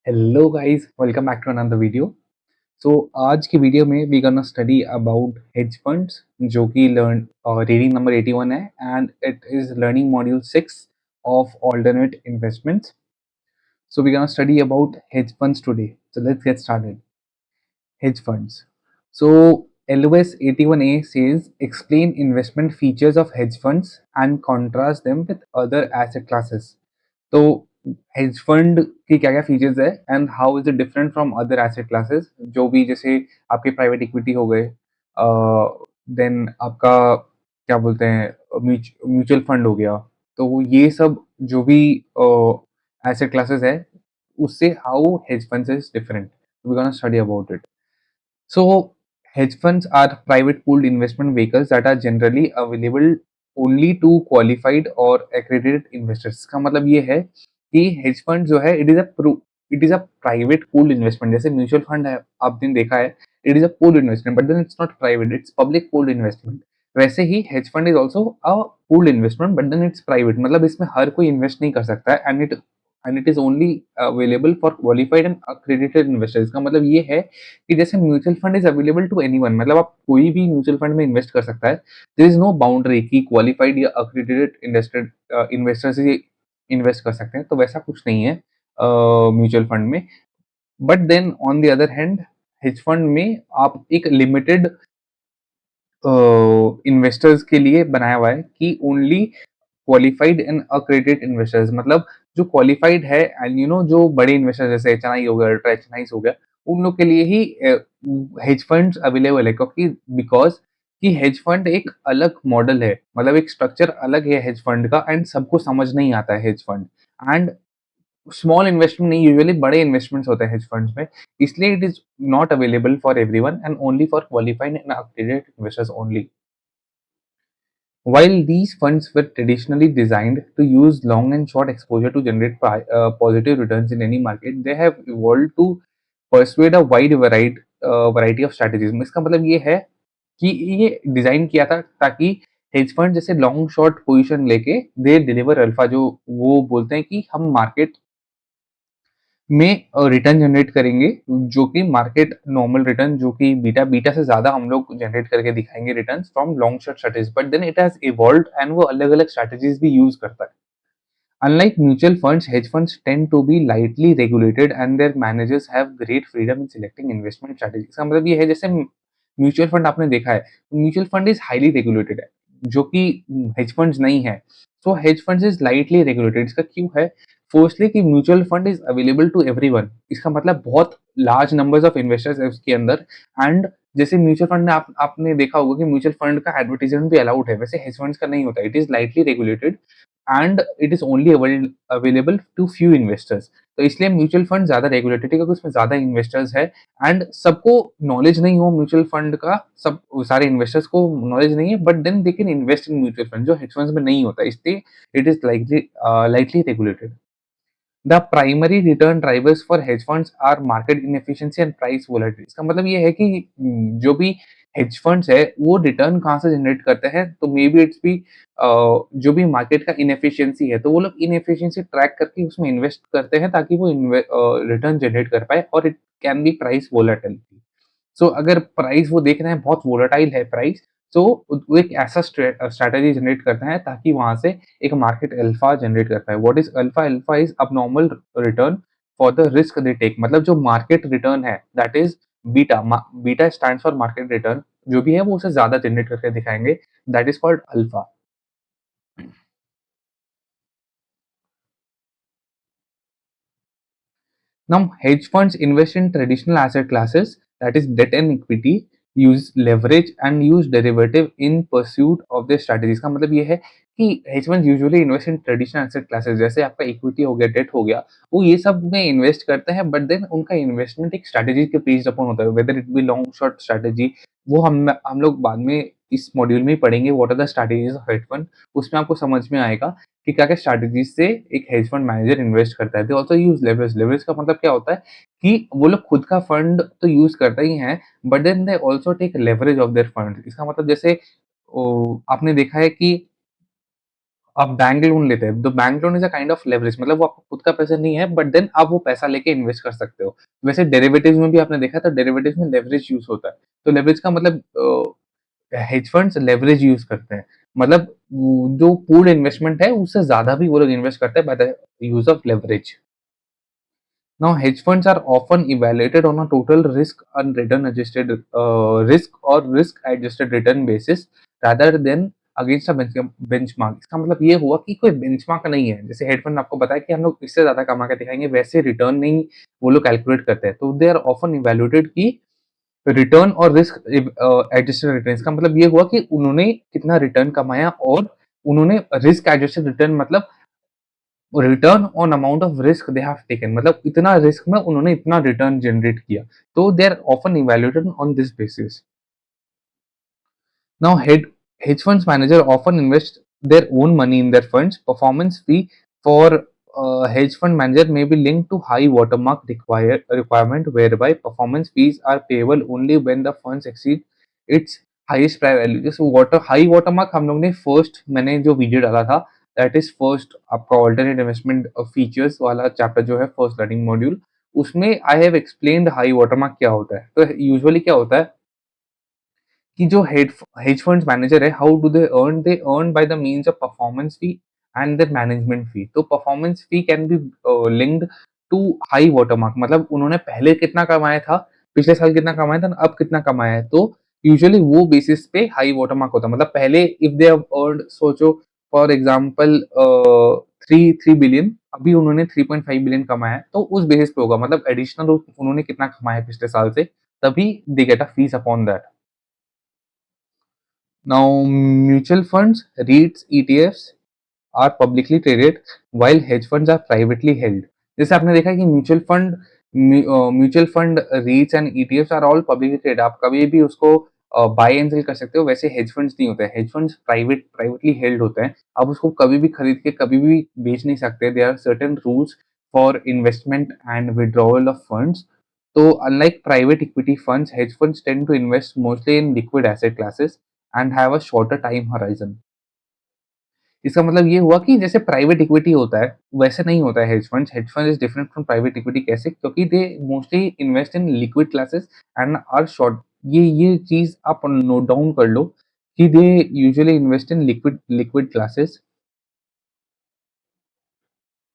Hello guys, welcome back to another video. So आज की video में we gonna study about hedge funds जो कि लर्न रीडिंग नंबर 81 है and it is learning module 6 of alternate investments. So we gonna study about hedge funds today. So let's get started. Hedge funds. So LOS 81A says explain investment features of hedge funds and contrast them with other asset classes. तो hedge fund की क्या क्या features है and how is it different from other asset classes, जो भी जैसे आपके private equity हो गए, देन आपका क्या बोलते हैं म्यूचुअल फंड हो गया। तो ये सब जो भी एसेट क्लासेस है उससे how hedge funds is different, we gonna study about it. So hedge funds are private pooled investment vehicles that are generally available only to qualified or accredited investors। इसका मतलब ये है कि hedge fund जो है it is a private pooled investment। जैसे mutual fund है, आपने देखा है, it is a pooled investment but then it's not private, it's public pooled investment। वैसे ही hedge fund is also a pooled investment but then it's private। मतलब इसमें हर कोई invest नहीं कर सकता है and it is only available for qualified and accredited investors। इसका मतलब ये है कि जैसे mutual fund is available to anyone, मतलब आप कोई भी म्यूचुअल फंड में इन्वेस्ट कर सकता है। देयर इज नो बाउंड्री कि क्वालिफाइड या अक्रेडिटेड इन्वेस्टर्स ही इन्वेस्ट कर सकते हैं, तो वैसा कुछ नहीं है म्यूचुअल फंड में। But then on the other hand hedge fund में आप एक लिमिटेड इन्वेस्टर्स के लिए बनाया हुआ है कि only qualified and accredited investors, मतलब जो क्वालिफाइड है एंड जो बड़े इन्वेस्टर्स जैसे एचएनआई हो गया, अल्ट्रा एचएनआई हो गया, उन लोग के लिए ही हेज फंड्स अवेलेबल है। क्योंकि बिकॉज कि हेज फंड एक अलग मॉडल है, मतलब एक स्ट्रक्चर अलग है हेज फंड का, एंड सबको समझ नहीं आता है hedge fund. And small investment नहीं, यूजुअली बड़े इन्वेस्टमेंट्स होते हैं हेज फंड्स में, इसलिए it is not available for everyone and only for qualified and accredited investors only. While these funds were traditionally designed to use long and short exposure to generate positive returns in any market, they have evolved to persuade a wide variety of strategies। इसका मतलब ये है कि ये design किया था ताकि hedge fund जैसे लॉन्ग शॉर्ट पोजीशन लेके दे डिलीवर अल्फा, जो वो बोलते हैं कि हम मार्केट में रिटर्न जनरेट करेंगे, जो कि मार्केट नॉर्मल रिटर्न, जो कि बीटा बीटा से ज्यादा हम लोग जनरेट करके दिखाएंगे return from long short strategy. But then it has evolved and वो अलग अलग स्ट्रेटेजीज भी यूज करता है। Unlike mutual funds, hedge funds tend to be lightly regulated and their managers have great freedom in selecting investment strategies। इसका मतलब ये है जैसे म्यूचुअल फंड आपने देखा है, mutual fund is highly regulated है, जो कि हेज फंड्स नहीं है। So hedge funds is lightly regulated. इसका क्यों है? फर्स्टली कि mutual fund is available to everyone, इसका मतलब बहुत लार्ज नंबर्स ऑफ इन्वेस्टर्स है उसके अंदर। एंड जैसे म्यूचुअल फंड में आपने देखा होगा कि म्यूचुअल फंड का एडवर्टाइजमेंट भी अलाउड है, वैसे हेज फंड्स का नहीं होता। It is lightly regulated and it is only available to few investors. तो इसलिए म्यूचुअल फंड ज्यादा रेगुलेटेड है क्योंकि उसमें ज्यादा इन्वेस्टर्स है एंड सबको नॉलेज नहीं हो म्यूचुअल फंड का, सब सारे इन्वेस्टर्स को नॉलेज नहीं है, but then they can invest in mutual fund, जो हेज फंड्स में नहीं होता, इसलिए it is lightly regulated. The primary return drivers for hedge funds are market inefficiency and price volatility। इसका मतलब ये है कि जो भी hedge funds है वो रिटर्न कहाँ से जनरेट करते हैं, तो मे बी इट्स भी जो भी मार्केट का इनएफिशिएंसी है, तो वो लोग इनएफिशिएंसी ट्रैक करके उसमें इन्वेस्ट करते हैं ताकि वो रिटर्न जनरेट कर पाए, और it can be price volatility. So अगर प्राइस वो देख रहे हैं बहुत वोलेटाइल है प्राइस, तो वो एक ऐसा स्ट्रैटेजी जनरेट करता है ताकि वहां से एक मार्केट अल्फा जनरेट करता है। What is alpha? Alpha is abnormal return for the risk they take. मतलब जो मार्केट रिटर्न है that is beta. Beta stands for market return, जो भी है वो उसे ज्यादा जनरेट करके दिखाएंगे, that is called alpha. Now, hedge funds invest in traditional asset classes, that is debt and equity, use leverage and use derivative in pursuit of their strategies। का मतलब ये है कि hedge funds usually invest in traditional asset classes, जैसे आपका equity हो गया, date हो गया, वो ये सब में इन्वेस्ट करते हैं, बट देन उनका इन्वेस्टमेंट एक स्ट्रेटेजी के बेस्ड अपॉन होता है, whether it be long short strategy. वो हम लोग बाद में इस मॉड्यूल में ही पढ़ेंगे, what are the strategies of hedge fund. उसमें आपको समझ में आएगा कि क्या क्या स्ट्रैटेजीज से एक हेज फंड मैनेजर इन्वेस्ट करता है। They also use leverage. Leverage का मतलब क्या होता है कि वो लोग खुद का फंड तो यूज करते ही हैं, but then they also take leverage of their fund. इसका मतलब जैसे आपने देखा है कि आप बैंक लोन लेते हैं, तो bank loan is a kind of leverage, मतलब वो आपका खुद का पैसा नहीं है, बट देन आप वो पैसा लेके इन्वेस्ट कर सकते हो। वैसे डेरिवेटिव्स में भी आपने देखा था, डेरिवेटिव्स में लेवरेज यूज़ होता है। तो लेवरेज का मतलब हेज फंड्स लेवरेज यूज़ करते हैं। मतलब वो जो पूल्ड इन्वेस्टमेंट है, उससे ज़्यादा भी वो लोग इन्वेस्ट करते हैं by the use of leverage. Now, hedge funds are often evaluated on a total risk and return adjusted risk adjusted return basis rather than against a benchmark. इसका मतलब ये हुआ कि कोई बेंचमार्क नहीं है। जैसे हेड फंड आपको बताया कि हम लोग इससे ज़्यादा कमा के दिखाएँगे, वैसे रिटर्न नहीं वो लोग कैलकुलेट करते हैं। तो दे आर ऑफन इवैल्यूएटेड कि रिटर्न और रिस्क एडजस्टेड रिटर्न। इसका मतलब ये हुआ कि उन्होंने कितना रिटर्न कमाया और उन्होंने रिस्क एडजस्टेड रिटर्न मतलब return on amount of risk they have taken, मतलब इतना रिस्क में उन्होंने इतना रिटर्न जनरेट किया। तो they are often evaluated on this basis. Now, hedge funds manager often invest their own money in their funds. Performance fee for hedge fund manager may be linked to high watermark requirement, whereby performance fees are payable only when the funds exceed its highest price value. जैसे high watermark हम लोग ने first मैंने जो video डाला था, that is first आपका alternate investment features वाला चैप्टर जो है फर्स्ट लर्निंग मॉड्यूल, उसमें I have explained high watermark क्या होता है। तो यूजुअली क्या होता है कि जो हेज फंड्स मैनेजर है, how do they earn by the means of performance fee and their management fee. तो performance fee can be linked to high watermark, मतलब उन्होंने पहले कितना कमाया था, पिछले साल कितना कमाया था, अब कितना कमाया है। तो यूजुअली वो बेसिस पे हाई वाटरमार्क होता है। मतलब पहले इफ दे हैव अर्न्ड, सोचो फॉर एग्जांपल 3 बिलियन, अभी उन्होंने 3.5 बिलियन कमाया है, तो उस बेसिस पे होगा, मतलब एडिशनल उन्होंने कितना कमाया है पिछले साल से, तभी they get a fees upon that. Now, mutual funds, REITs, ETFs are publicly traded while hedge funds are privately held. जैसे आपने देखा है कि mutual fund REITs and ETFs are all publicly traded, आप कभी भी उसको बाय एंड सेल कर सकते हो। वैसे हेज फंड्स नहीं होते हैं, हेज फंड्स प्राइवेटली हेल्ड होते हैं। आप उसको कभी भी खरीद के कभी भी बेच नहीं सकते। There are certain rules for investment and withdrawal of funds. तो unlike private equity funds, hedge funds tend to invest mostly in liquid asset classes and have a shorter time horizon. इसका मतलब ये हुआ कि जैसे प्राइवेट इक्विटी होता है, वैसे नहीं होता है hedge funds. Hedge fund is different from private equity. कैसे? क्योंकि they mostly invest in liquid classes and are short. ये चीज़ आप नोट डाउन कर लो कि they usually invest in liquid liquid classes,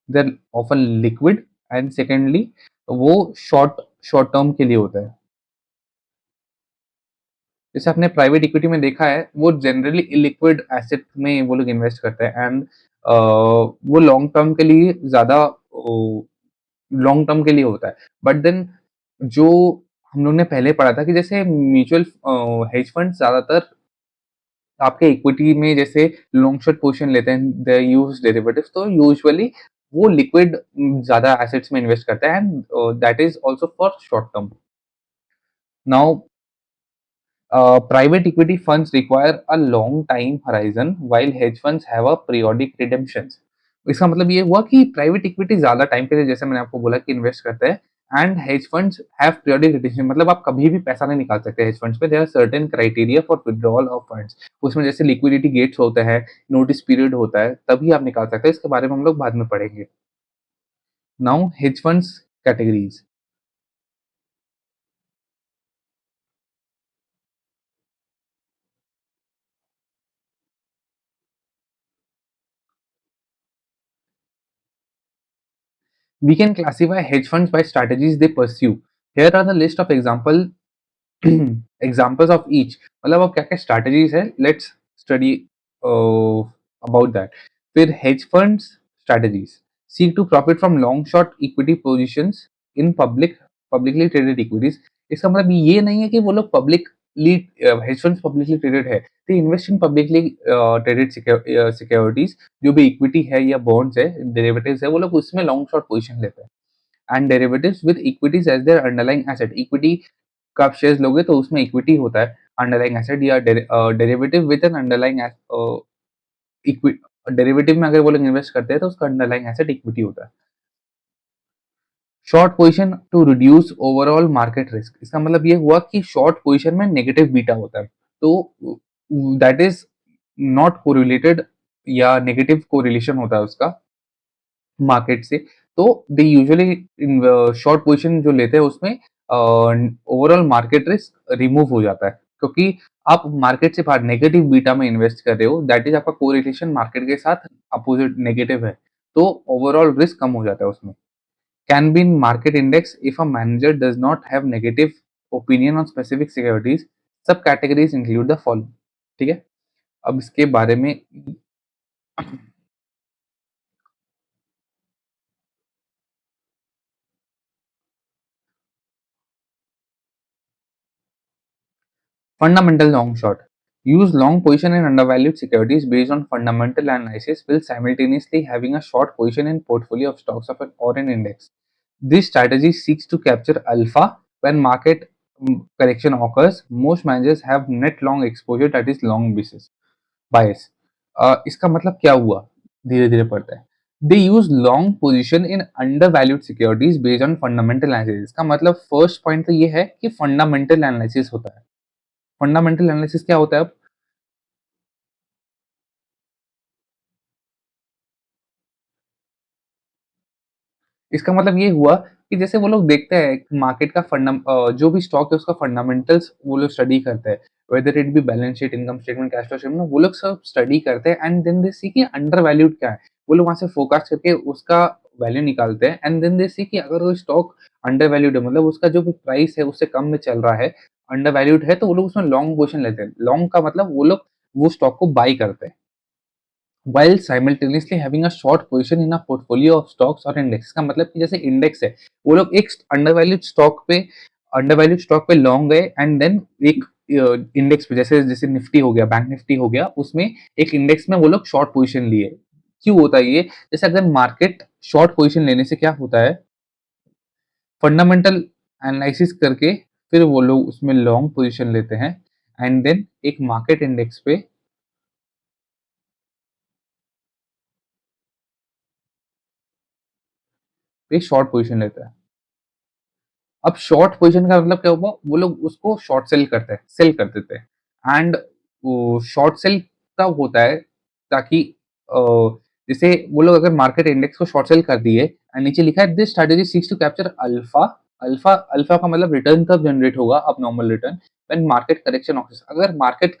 they are often liquid, and secondly वो short term के लिए होता है। जैसे आपने प्राइवेट इक्विटी में देखा है, वो जनरली इलिक्विड एसेट में वो लोग इन्वेस्ट करते हैं, एंड वो लॉन्ग टर्म के लिए ज़्यादा लॉन्ग टर्म के लिए होता है। बट देन जो हम लोग ने पहले पढ़ा था कि जैसे म्यूचुअल हेज फंड ज़्यादातर आपके इक्विटी में जैसे लॉन्ग शॉर्ट पोजीशन लेते हैं, दे यूज़ डेरिवेटिव्स, तो यूजुअली वो लिक्विड ज़्यादा एसेट्स में इन्वेस्ट करते हैं, and that is also for short term. Now private equity funds require a long time horizon while hedge funds have a periodic redemptions. इसका मतलब ये हुआ कि प्राइवेट इक्विटी ज्यादा टाइम के लिए, जैसे मैंने आपको बोला, कि इन्वेस्ट करते हैं, and hedge funds have periodic redemption, मतलब आप कभी भी पैसा नहीं निकाल सकते हेज फंड्स पे। There are certain criteria for withdrawal of funds. उसमें जैसे लिक्विडिटी गेट्स होते हैं, नोटिस पीरियड होता है, तभी आप निकाल सकते हैं। इसके बारे में हम लोग बाद में पढ़ेंगे। Now hedge funds categories. We can classify hedge funds by strategies they pursue. Here are the list of examples of each, मतलब अब क्या क्या स्ट्रैटेजीज है, लेट्स स्टडी अबाउट दैट। फिर hedge funds strategies seek to profit from long short equity positions in publicly traded equities. इसका मतलब ये नहीं है कि वो लोग publicly hedge funds publicly traded है, they invest in publicly traded securities. जो भी इक्विटी है या बॉन्ड्स है, डेरिवेटिव्स है, वो लोग उसमें लॉन्ग शॉर्ट पोजीशन लेते हैं। And derivatives with equities as their underlying asset. Equity का आप शेयर्स लोगे तो उसमें इक्विटी होता है, अंडरलाइंग एसेट, या डेरिवेटिव विद एन अंडरलाइंग इक्वी डेरिवेटिव में अगर वो लोग इन्वेस्ट करते हैं तो उसका अंडरलाइंग एसेट इक्विटी होता है। Short position to reduce overall market risk. इसका मतलब ये हुआ कि शॉर्ट पोजीशन में नेगेटिव बीटा होता है, तो दैट इज नॉट कोरिलेटेड या नेगेटिव कोरिलेशन होता है उसका मार्केट से, तो they usually in short position जो लेते हैं उसमें ओवरऑल मार्केट रिस्क रिमूव हो जाता है, क्योंकि आप मार्केट से बाहर नेगेटिव बीटा में इन्वेस्ट कर रहे हो, दैट इज आपका कोरिलेशन मार्केट के साथ अपोजिट नेगेटिव है, तो ओवरऑल रिस्क कम हो जाता है उसमें। Can be in market index if a manager does not have negative opinion on specific securities, सब कैटेगरीज इंक्लूड द फॉलोइंग। ठीक है, अब इसके बारे में fundamental long short. Use long position in undervalued securities based on fundamental analysis while simultaneously having a short position in portfolio of stocks of or an index. This strategy seeks to capture alpha when market correction occurs. Most managers have net long exposure, that is long basis bias. इसका मतलब क्या हुआ, धीरे धीरे पढ़ते हैं। They use long position in undervalued securities based on fundamental analysis. इसका मतलब फर्स्ट पॉइंट तो ये है कि फंडामेंटल एनालिसिस होता है। फंडामेंटल एनालिसिस क्या होता है? अब इसका मतलब ये हुआ कि जैसे वो लोग देखते हैं मार्केट का जो भी स्टॉक है उसका फंडामेंटल्स वो लोग स्टडी करते हैं, whether it be balance sheet, income statement, cash flow statement, वो लोग सब स्टडी करते हैं एंड देन दे सी कि अंडर वैल्यूड क्या है। वो लोग वहां से फोकस करके उसका वैल्यू निकालते हैं एंड देन दे सी कि अगर वो स्टॉक अंडर वैल्यूड है, मतलब उसका जो भी प्राइस है उससे कम में चल रहा है, अंडर वैल्यूड है, तो वो लोग उसमें लॉन्ग पोजिशन लेते हैं। लॉन्ग का मतलब वो लोग वो स्टॉक को बाई करते हैं while simultaneously having a short position in a portfolio of stocks or index। का मतलब कि जैसे इंडेक्स है, वो लोग एक अंडरवैल्यूड स्टॉक पे लॉन्ग गए एंड देन एक इंडेक्स पे, जैसे जैसे निफ्टी हो गया, बैंक निफ्टी हो गया, उसमें एक इंडेक्स में वो लोग शॉर्ट पोजीशन लिए। क्यों होता है ये? जैसे अगर मार्केट शॉर्ट पोजीशन लेने से क्या होता है, फंडामेंटल एनालिसिस करके फिर वो लोग उसमें लॉन्ग पोजीशन लेते हैं एंड देन एक मार्केट इंडेक्स पे शॉर्ट पोजीशन लेते हैं। अब शॉर्ट पोजीशन का मतलब क्या हुआ, वो लोग उसको शॉर्ट सेल कर देते हैं एंड शॉर्ट सेल तब होता है ताकि अ, जैसे वो लोग अगर मार्केट इंडेक्स को शॉर्ट सेल कर दिए एंड नीचे लिखा है this strategy seeks to capture alpha. Alpha का मतलब रिटर्न कब जनरेट होगा, अब normal return, when market correction office, अगर मार्केट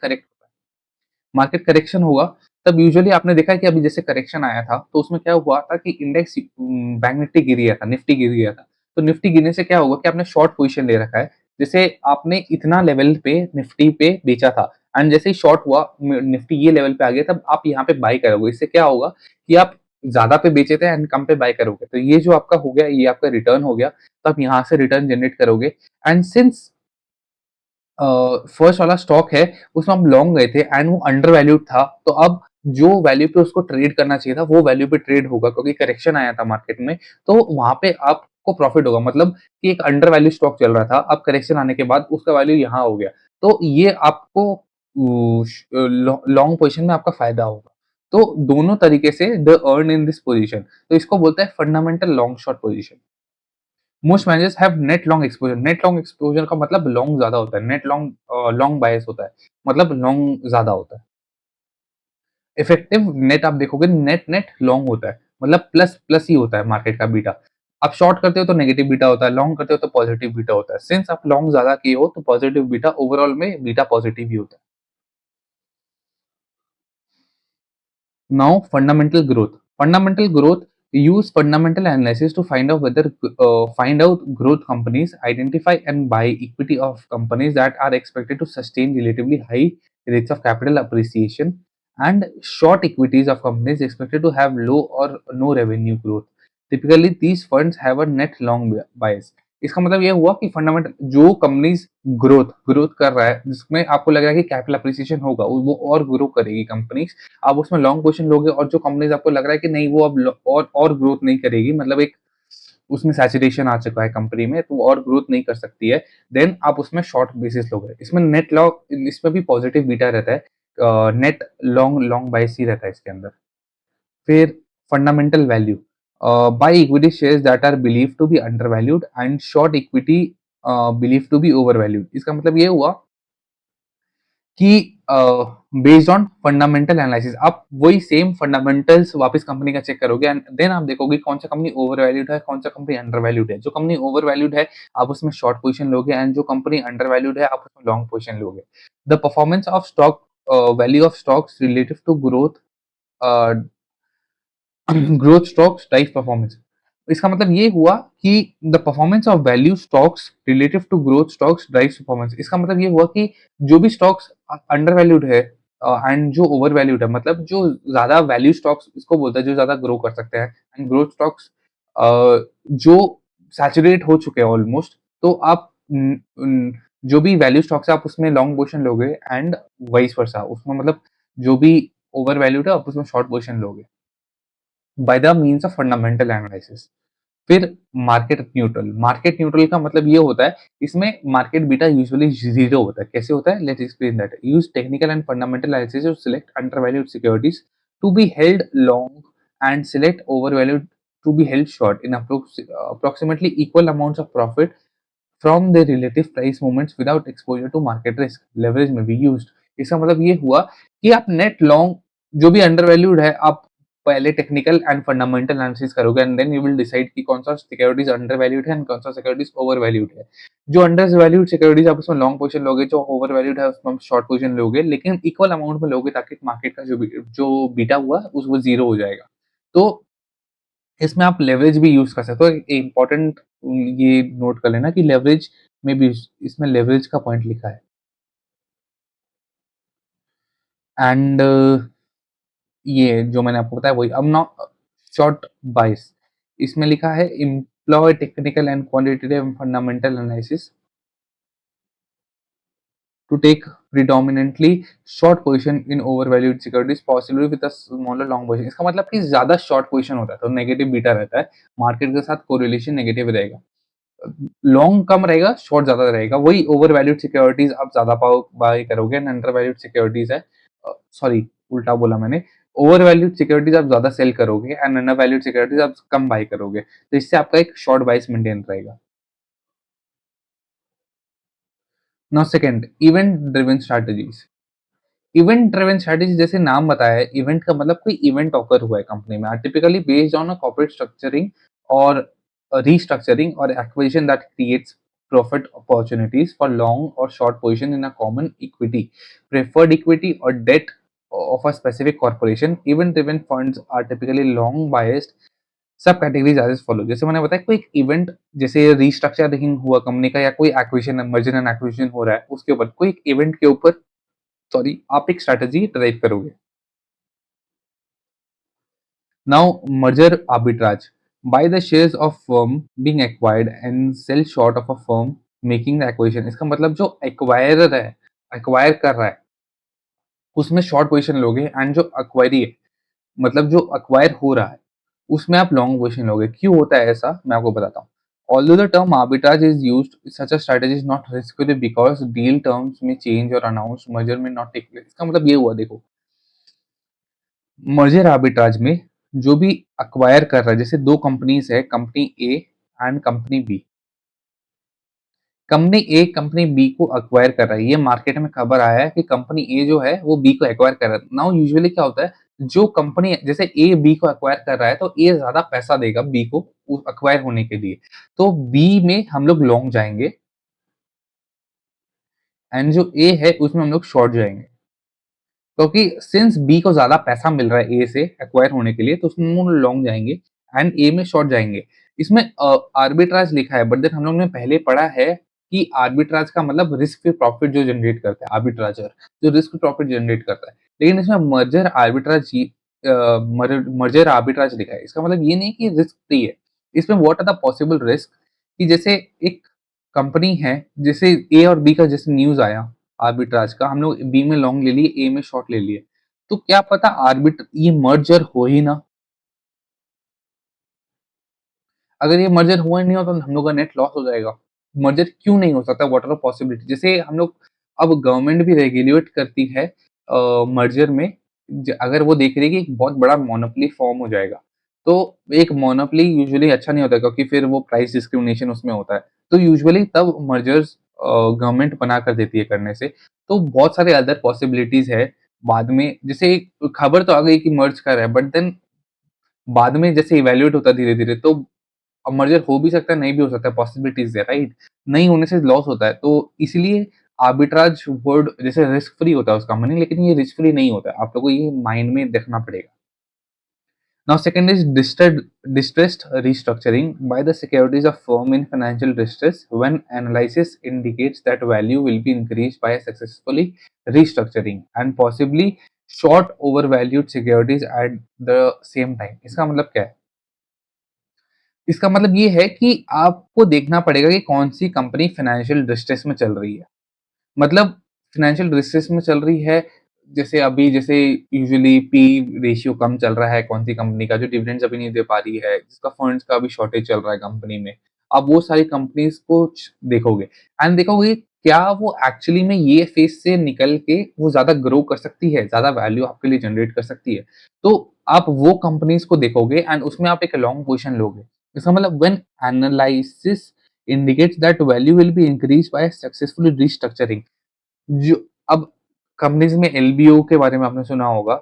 करेक्शन होगा, तब यूजुअली आपने देखा है कि अभी जैसे करेक्शन आया था तो उसमें क्या हुआ था कि इंडेक्स बैंक निफ्टी गिर गया था, निफ्टी गिर गया था। तो निफ्टी गिरने से क्या होगा कि आपने शॉर्ट पोजीशन ले रखा है, जैसे आपने इतना लेवल पे निफ्टी पे बेचा था एंड जैसे ही शॉर्ट हुआ निफ्टी ये लेवल पे आ गया, तब आप यहाँ पे बाई करोगे। इससे क्या होगा कि आप ज्यादा पे बेचे थे एंड कम पे बाई करोगे, तो ये जो आपका हो गया, ये आपका रिटर्न हो गया, तो आप यहाँ से रिटर्न जनरेट करोगे। एंड सिंस फर्स्ट वाला स्टॉक है उसमें हम लॉन्ग गए थे एंड वो अंडर वैल्यूड था, तो अब जो वैल्यू पे उसको ट्रेड करना चाहिए था वो वैल्यू पे ट्रेड होगा, क्योंकि करेक्शन आया था मार्केट में, तो वहां पे आपको प्रॉफिट होगा। मतलब कि एक अंडर वैल्यू स्टॉक चल रहा था, अब करेक्शन आने के बाद उसका वैल्यू यहाँ हो गया, तो ये आपको लॉन्ग पोजिशन में आपका फायदा होगा। तो दोनों तरीके से the earn in this position, तो इसको बोलते हैं fundamental long short position. Most managers have net long exposure. Net long exposure का मतलब लॉन्ग ज्यादा होता है, नेट लॉन्ग लॉन्ग बायस होता है, मतलब लॉन्ग ज्यादा होता है। इफेक्टिव नेट आप देखोगे नेट नेट लॉन्ग होता है, मतलब प्लस प्लस ही होता है मार्केट का बीटा। आप शॉर्ट करते हो तो नेगेटिव बीटा होता है, लॉन्ग करते हो तो पॉजिटिव बीटा होता है। सिंस आप लॉन्ग ज्यादा किए हो तो पॉजिटिव बीटा ओवरऑल में बीटा पॉजिटिव ही होता है। Now, fundamental growth. Fundamental growth use fundamental analysis to find out whether find out growth companies, identify and buy equity of companies that are expected to sustain relatively high rates of capital appreciation, and short equities of companies expected to have low or no revenue growth. Typically, these funds have a net long bias. इसका मतलब ये हुआ कि fundamental जो companies growth growth कर रहा है, जिसमें आपको लग रहा है कि कैपिटल अप्रिसिएशन होगा, वो और ग्रो करेगी कंपनीज, आप उसमें लॉन्ग पोजीशन लोगे। और जो कंपनीज आपको लग रहा है कि नहीं वो अब और ग्रोथ नहीं करेगी, मतलब एक उसमें सैचुरेशन आ चुका है कंपनी में, तो वो और ग्रोथ नहीं कर सकती है, देन आप उसमें शॉर्ट बेसिस लोगे। इसमें नेट लॉन्ग, इसमें भी पॉजिटिव बीटा रहता है, नेट लॉन्ग लॉन्ग बाइस ही रहता है इसके अंदर। फिर fundamental value, buy equity shares that are believe to be undervalued and short equity believe to be overvalued. इसका मतलब ये हुआ कि बेस्ड ऑन फंडामेंटल एनालिसिस आप वही सेम फंडामेंटल्स वापस कंपनी का चेक करोगे एंड देन आप देखोगे कौन सा कंपनी ओवर वैल्यूड है, कौन सा कंपनी अंडर वैल्यूड है। जो कंपनी ओवर वैल्यूड है आप उसमें शॉर्ट पोजीशन लोगे एंड जो कंपनी अंडर वैल्यूड है आप उसमें लॉन्ग पोजीशन लोगे। The performance of stock value of stocks relative to growth growth stocks drive performance. इसका मतलब ये हुआ कि the performance of value stocks relative to growth stocks drive performance. इसका मतलब ये हुआ कि जो भी स्टॉक्स अंडर वैल्यूड है एंड जो ओवर वैल्यूड है, मतलब जो ज्यादा वैल्यू स्टॉक्स इसको बोलते हैं जो ज्यादा ग्रो कर सकते हैं, एंड ग्रोथ स्टॉक्स जो सैचुरेट हो चुके हैं ऑलमोस्ट, तो आप जो भी वैल्यू स्टॉक्स है आप उसमें लॉन्ग पोजीशन लोगे एंड वाइस वर्सा, उसमें मतलब जो भी ओवर वैल्यूड है आप उसमें शॉर्ट पोजीशन लोगे bye the means of fundamental analysis. फिर मार्केट न्यूट्रल का मतलब ये होता है, इसमें मार्केट बीटा यूजुअली जीरो होता है। कैसे होता है, let's explain that. Use technical and fundamental analysis to select undervalued securities to be held long and select overvalued to be held short in approximately equal amounts of profit from the relative price movements without exposure to market risk. Leverage में भी used। इसका मतलब ये हुआ कि आप net long जो भी अंडर वैल्यूड है आप पहले टेक्निकल एंड फंडामेंटल एनालिसिस करोगे and then you will decide कि कौन सा सिक्योरिटीज अंडर वैल्यूड है एंड कौन सा सिक्योरिटीज ओवर वैल्यूड है। जो अंडर वैल्यूड सिक्योरिटीज आप उसमें लॉन्ग पोजीशन लोगे, जो ओवर वैल्यूड है उसमें शॉर्ट पोजीशन लोगे, लेकिन इक्वल अमाउंट में लोगे ताकि मार्केट का जो बीटा हुआ उस वो जीरो हो जाएगा। तो इसमें आप लेवरेज भी यूज कर सकते हो। इंपॉर्टेंट ये नोट कर लेना कि लेवरेज में भी इसमें लेवरेज का पॉइंट लिखा है। एंड ये जो मैंने आपको बताया वही। अब नाउ शॉर्ट बाइस, इसमें लिखा है employ technical and quantitative fundamental analysis to take predominantly short position in overvalued securities possibly with a smaller long position। इसका मतलब कि ज्यादा शॉर्ट पोजीशन होता है तो नेगेटिव बीटा रहता है, मार्केट के साथ कोरिलेशन नेगेटिव रहेगा। लॉन्ग कम रहेगा, शॉर्ट ज्यादा रहेगा। वही ओवर वैल्यूड सिक्योरिटीज आप ज्यादा पाओ बाय करोगे एंड अंडर वैल्यूड सिक्योरिटीज है, सॉरी उल्टा बोला मैंने, ओवर वैल्यूड सिक्योरिटीज आप ज्यादा सेल करोगे एंड अंडर वैल्यूड सिक्योरिटीज आप कम बाय करोगे, तो इससे आपका एक शॉर्ट बाइस मेंटेन रहेगा। Now second, event driven strategies. Event driven strategy जैसे नाम बताया है, इवेंट का मतलब कोई इवेंट ऑकर हुआ है कंपनी में, typically based on a corporate structuring और restructuring or acquisition that creates profit opportunities for long or short position in a common equity, preferred equity or debt of a specific corporation। Event driven funds are typically long biased। सब categories as follow, जैसे मैंने बताया कोई event जैसे restructuring हुआ company का या कोई एक्विजिशन मर्जर एंड एक्विजिशन हो रहा है उसके ऊपर, कोई इवेंट के ऊपर सॉरी आप एक स्ट्रेटजी ड्राइव करोगे। Now, merger arbitrage. Buy the shares of firm being acquired and sell short of a firm making the acquisition। इसका मतलब जो एक्वायरर है, एक्वायर कर रहा है, उसमें शॉर्ट पोजीशन लोगे एंड जो एक्वायरी है, मतलब जो एक्वायर हो रहा है, उसमें आप लॉन्ग पोजीशन लोगे। क्यों होता है ऐसा, मैं आपको बताता हूँ। Although the term arbitrage is used, such a strategy is not risky because deal terms may change or announced merger may not take place। इसका मतलब ये हुआ, देखो मर्जर आर्बिट्राज में जो भी अक्वायर कर रहा है, जैसे दो कंपनीज है, company A and company B. Company A company B को अक्वायर कर रहा है, ये मार्केट में खबर आया है कि कंपनी ए जो है वो बी को एक्वायर कर रहा है। नाउ यूजुअली क्या होता है, जो कंपनी जैसे ए बी को एक्वायर कर रहा है तो ए ज्यादा पैसा देगा बी को अक्वायर होने के लिए, तो बी में हम लोग लॉन्ग जाएंगे एंड जो ए है उसमें हम लोग शॉर्ट जाएंगे, क्योंकि सिंस बी को ज्यादा पैसा मिल रहा है ए से एक्वायर होने के लिए तो उसमें हम लॉन्ग जाएंगे एंड ए में शॉर्ट जाएंगे। इसमें आर्बिट्राज लिखा है, बट देन हम लोग ने पहले पढ़ा है कि आर्बिट्राज का मतलब रिस्क फ्री प्रॉफिट जो जनरेट करता है आर्बिट्राजर, जो रिस्क प्रॉफिट जनरेट करता है। लेकिन इसमें मर्जर आर्बिट्राज लिखा है, इसका मतलब ये नहीं कि रिस्क फ्री है। इसमें what are the possible risk, कि जैसे एक कंपनी है, जैसे ए और बी का जैसे न्यूज आया आर्बिट्राज का, हम लोग बी में लॉन्ग ले लिए, ए में शॉर्ट ले लिए, तो क्या पता आर्बिट ये मर्जर हो ही ना। अगर ये मर्जर हुआ ही नहीं हो तो हम लोग का नेट लॉस हो जाएगा। मर्जर क्यों नहीं हो सकता, व्हाट आर द पॉसिबिलिटी। जैसे हम लोग अब गवर्नमेंट भी रेगुलेट करती है मर्जर में, अगर वो देख रही है कि एक बहुत बड़ा मोनोपोली फॉर्म हो जाएगा, तो एक मोनोपोली यूजुअली अच्छा नहीं होता, क्योंकि फिर वो प्राइस डिस्क्रिमिनेशन उसमें होता है। तो यूजुअली तब मर्जर्स गवर्नमेंट मना कर देती है करने से। तो बहुत सारे अदर पॉसिबिलिटीज़ है बाद में, जैसे खबर तो आ गई कि मर्ज कर रहा है, बट देन बाद में जैसे इवैल्यूएट होता है धीरे-धीरे, तो अब मर्जर हो भी सकता है, नहीं भी हो सकता है, पॉसिबिलिटीज़ है, राइट? नहीं होने से लॉस होता है, तो इसीलिए आर्बिट्राज वर्ड जैसे रिस्क फ्री होता है उसका मीनिंग, लेकिन ये रिस्क फ्री नहीं होता है। आप लोगों को ये माइंड में रखना पड़ेगा। Now, second is distressed restructuring by the securities of firm in financial distress when analysis indicates that value will be increased by a successfully restructuring and possibly short overvalued securities at the same time. इसका मतलब क्या है? इसका मतलब ये है कि आपको देखना पड़ेगा कि कौन सी कंपनी फाइनेंशियल डिस्ट्रेस में चल रही है। मतलब फाइनेंशियल डिस्ट्रेस में चल रही है, जैसे अभी जैसे यूजुअली पी रेशियो कम चल रहा है कौन सी कंपनी का, जो डिविडेंड्स अभी नहीं दे पा रही है, जिसका फंड्स का अभी शॉर्टेज चल रहा है कंपनी में। आप वो सारी कंपनीज को देखोगे एंड देखोगे क्या वो एक्चुअली में ये फेज से निकल के वो ज्यादा ग्रो कर सकती है, ज्यादा वैल्यू आपके लिए जनरेट कर सकती है। तो आप वो कंपनीज को देखोगे एंड उसमें आप एक लॉन्ग पोजीशन लोगे। इसका मतलब when analysis indicates that value will be increased by successfully restructuring, जो अब कंपनीज में एलबीओ के बारे में आपने सुना होगा।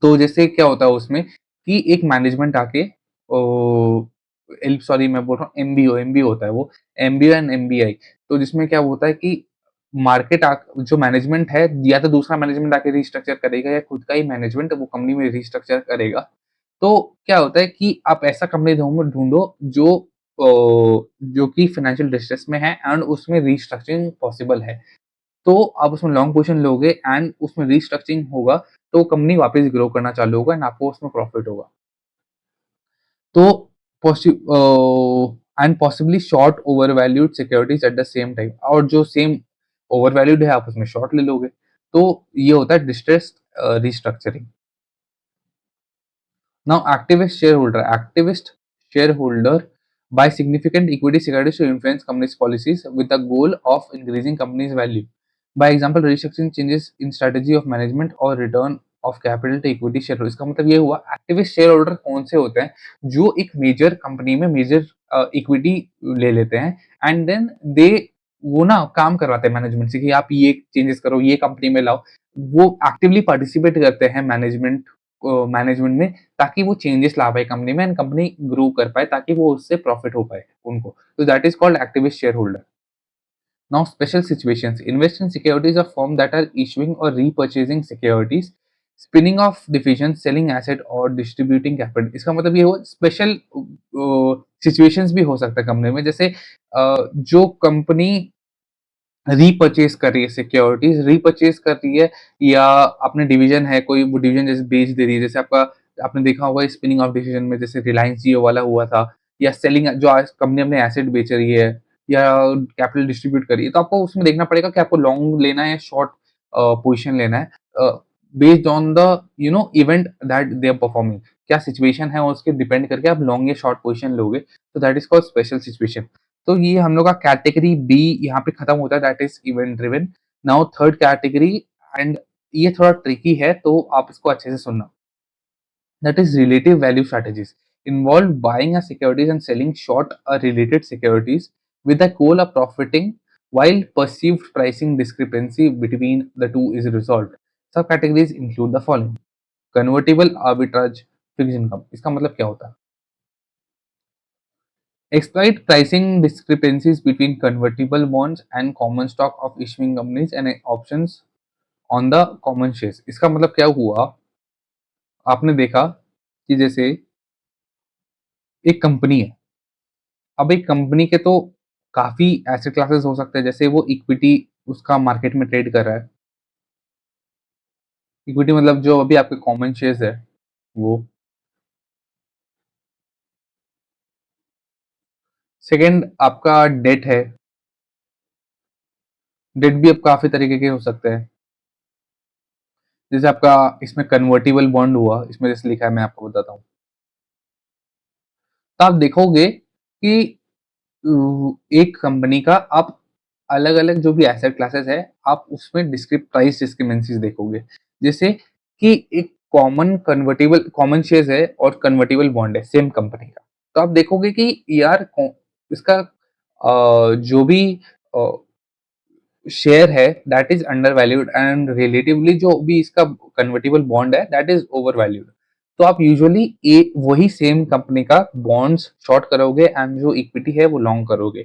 तो जैसे क्या होता है उसमें कि एक मैनेजमेंट आके सॉरी मैं बोल रहा हूँ एमबीओ एमबीओ होता है वो, एमबीओ एंड एमबीआई। तो जिसमें क्या होता है कि जो मैनेजमेंट है, या तो दूसरा मैनेजमेंट आके रिस्ट्रक्चर करेगा या खुद का ही मैनेजमेंट वो कंपनी में रिस्ट्रक्चर करेगा। तो क्या होता है कि आप ऐसा कंपनी ढूंढो जो कि फाइनेंशियल डिस्ट्रेस में है एंड उसमें रिस्ट्रक्चरिंग पॉसिबल है। तो आप उसमें लॉन्ग पोजीशन लोगे एंड उसमें रिस्ट्रक्चरिंग होगा, तो कंपनी वापस ग्रो करना चालू होगा एंड आपको उसमें प्रॉफिट होगा। तो and possibly short overvalued securities at the same time, और जो सेम ओवरवैल्यूड है आप उसमें शॉर्ट ले लोगे। तो ये होता है distressed restructuring. Now, activist shareholder buy significant equity securities to influence companies' policies with the goal of increasing companies' value. By example, restructuring changes in strategy of management or return of capital to equity shareholders. इसका मतलब ये हुआ activist share holder कौन से होते हैं, जो एक मेजर कंपनी में मेजर इक्विटी ले लेते हैं एंड देन दे वो ना काम करवाते हैं मैनेजमेंट से कि आप ये चेंजेस करो, ये कंपनी में लाओ। वो एक्टिवली पार्टिसिपेट करते हैं मैनेजमेंट में, ताकि वो चेंजेस ला पाए कंपनी में एंड कंपनी ग्रो कर पाए, ताकि वो उससे प्रॉफिट हो पाए उनको। तो that is called activist shareholder. Now special situations, invest in securities of firm that are issuing और repurchasing securities, spinning off division, selling asset और डिस्ट्रीब्यूटिंग कैपिटल। इसका मतलब ये हो स्पेशल सिचुएशंस भी हो सकता है कंपनी में, जैसे जो कंपनी रीपर्चेज़ कर रही है सिक्योरिटीज़, रीपर्चेज़ कर रही है, या अपने डिवीज़न है कोई, वो डिवीज़न जैसे बेच दे रही है। जैसे आपका आपने देखा होगा स्पिनिंग ऑफ डिसीज़न में जैसे रिलायंस जियो वाला हुआ था, या सेलिंग जो आज कंपनी अपने एसेट बेच रही है या कैपिटल डिस्ट्रीब्यूट कर रही है। तो आपको उसमें देखना पड़ेगा कि आपको लॉन्ग लेना है या शॉर्ट पोज़ीशन लेना है, based on the event that they are performing. क्या सिचुएशन है उसके डिपेंड करके आप लॉन्ग या शॉर्ट पोज़ीशन लोगे। तो that is called special situation. तो ये हम लोग का कैटेगरी बी यहाँ पे खत्म होता है, that is event driven. Now third category, and ये थोड़ा ट्रिकी है तो आप इसको अच्छे से सुनना। That is relative value strategies involve buying a securities and selling short a related securities with the goal of profiting while perceived pricing discrepancy between the two is resolved. Subcategories include the following: convertible arbitrage, fixed income। इसका मतलब क्या होता है? Exploit pricing discrepancies between convertible bonds and common stock of issuing companies and options on the common shares। इसका मतलब क्या हुआ, आपने देखा कि जैसे एक कंपनी है, अब एक कंपनी के तो काफी एसेट क्लासेस हो सकते हैं, जैसे वो इक्विटी उसका मार्केट में ट्रेड कर रहा है। इक्विटी मतलब जो अभी आपके कॉमन शेयर्स है वो। सेकंड आपका डेट है। डेट भी अब काफी तरीके के हो सकते हैं, जैसे आपका इसमें कन्वर्टिबल बॉन्ड हुआ, इसमें जैसे लिखा है मैं आपको बताता हूँ। तो आप देखोगे कि एक कंपनी का आप अलग-अलग जो भी एसेट क्लासेस है, आप उसमें प्राइस डिस्क्रिमिनेंसीज देखोगे। जैसे कि एक कॉमन शेयर्स है और कन्वर्टिबल बॉन्ड है सेम कंपनी का। तो आप देखोगे कि यार इसका जो भी शेयर है that is under valued and relatively जो भी इसका कन्वर्टेबल बॉन्ड है दैट इज ओवर वैल्यूड, तो आप यूजुअली वही सेम कंपनी का बॉन्ड्स शॉर्ट करोगे एंड जो इक्विटी है वो लॉन्ग करोगे।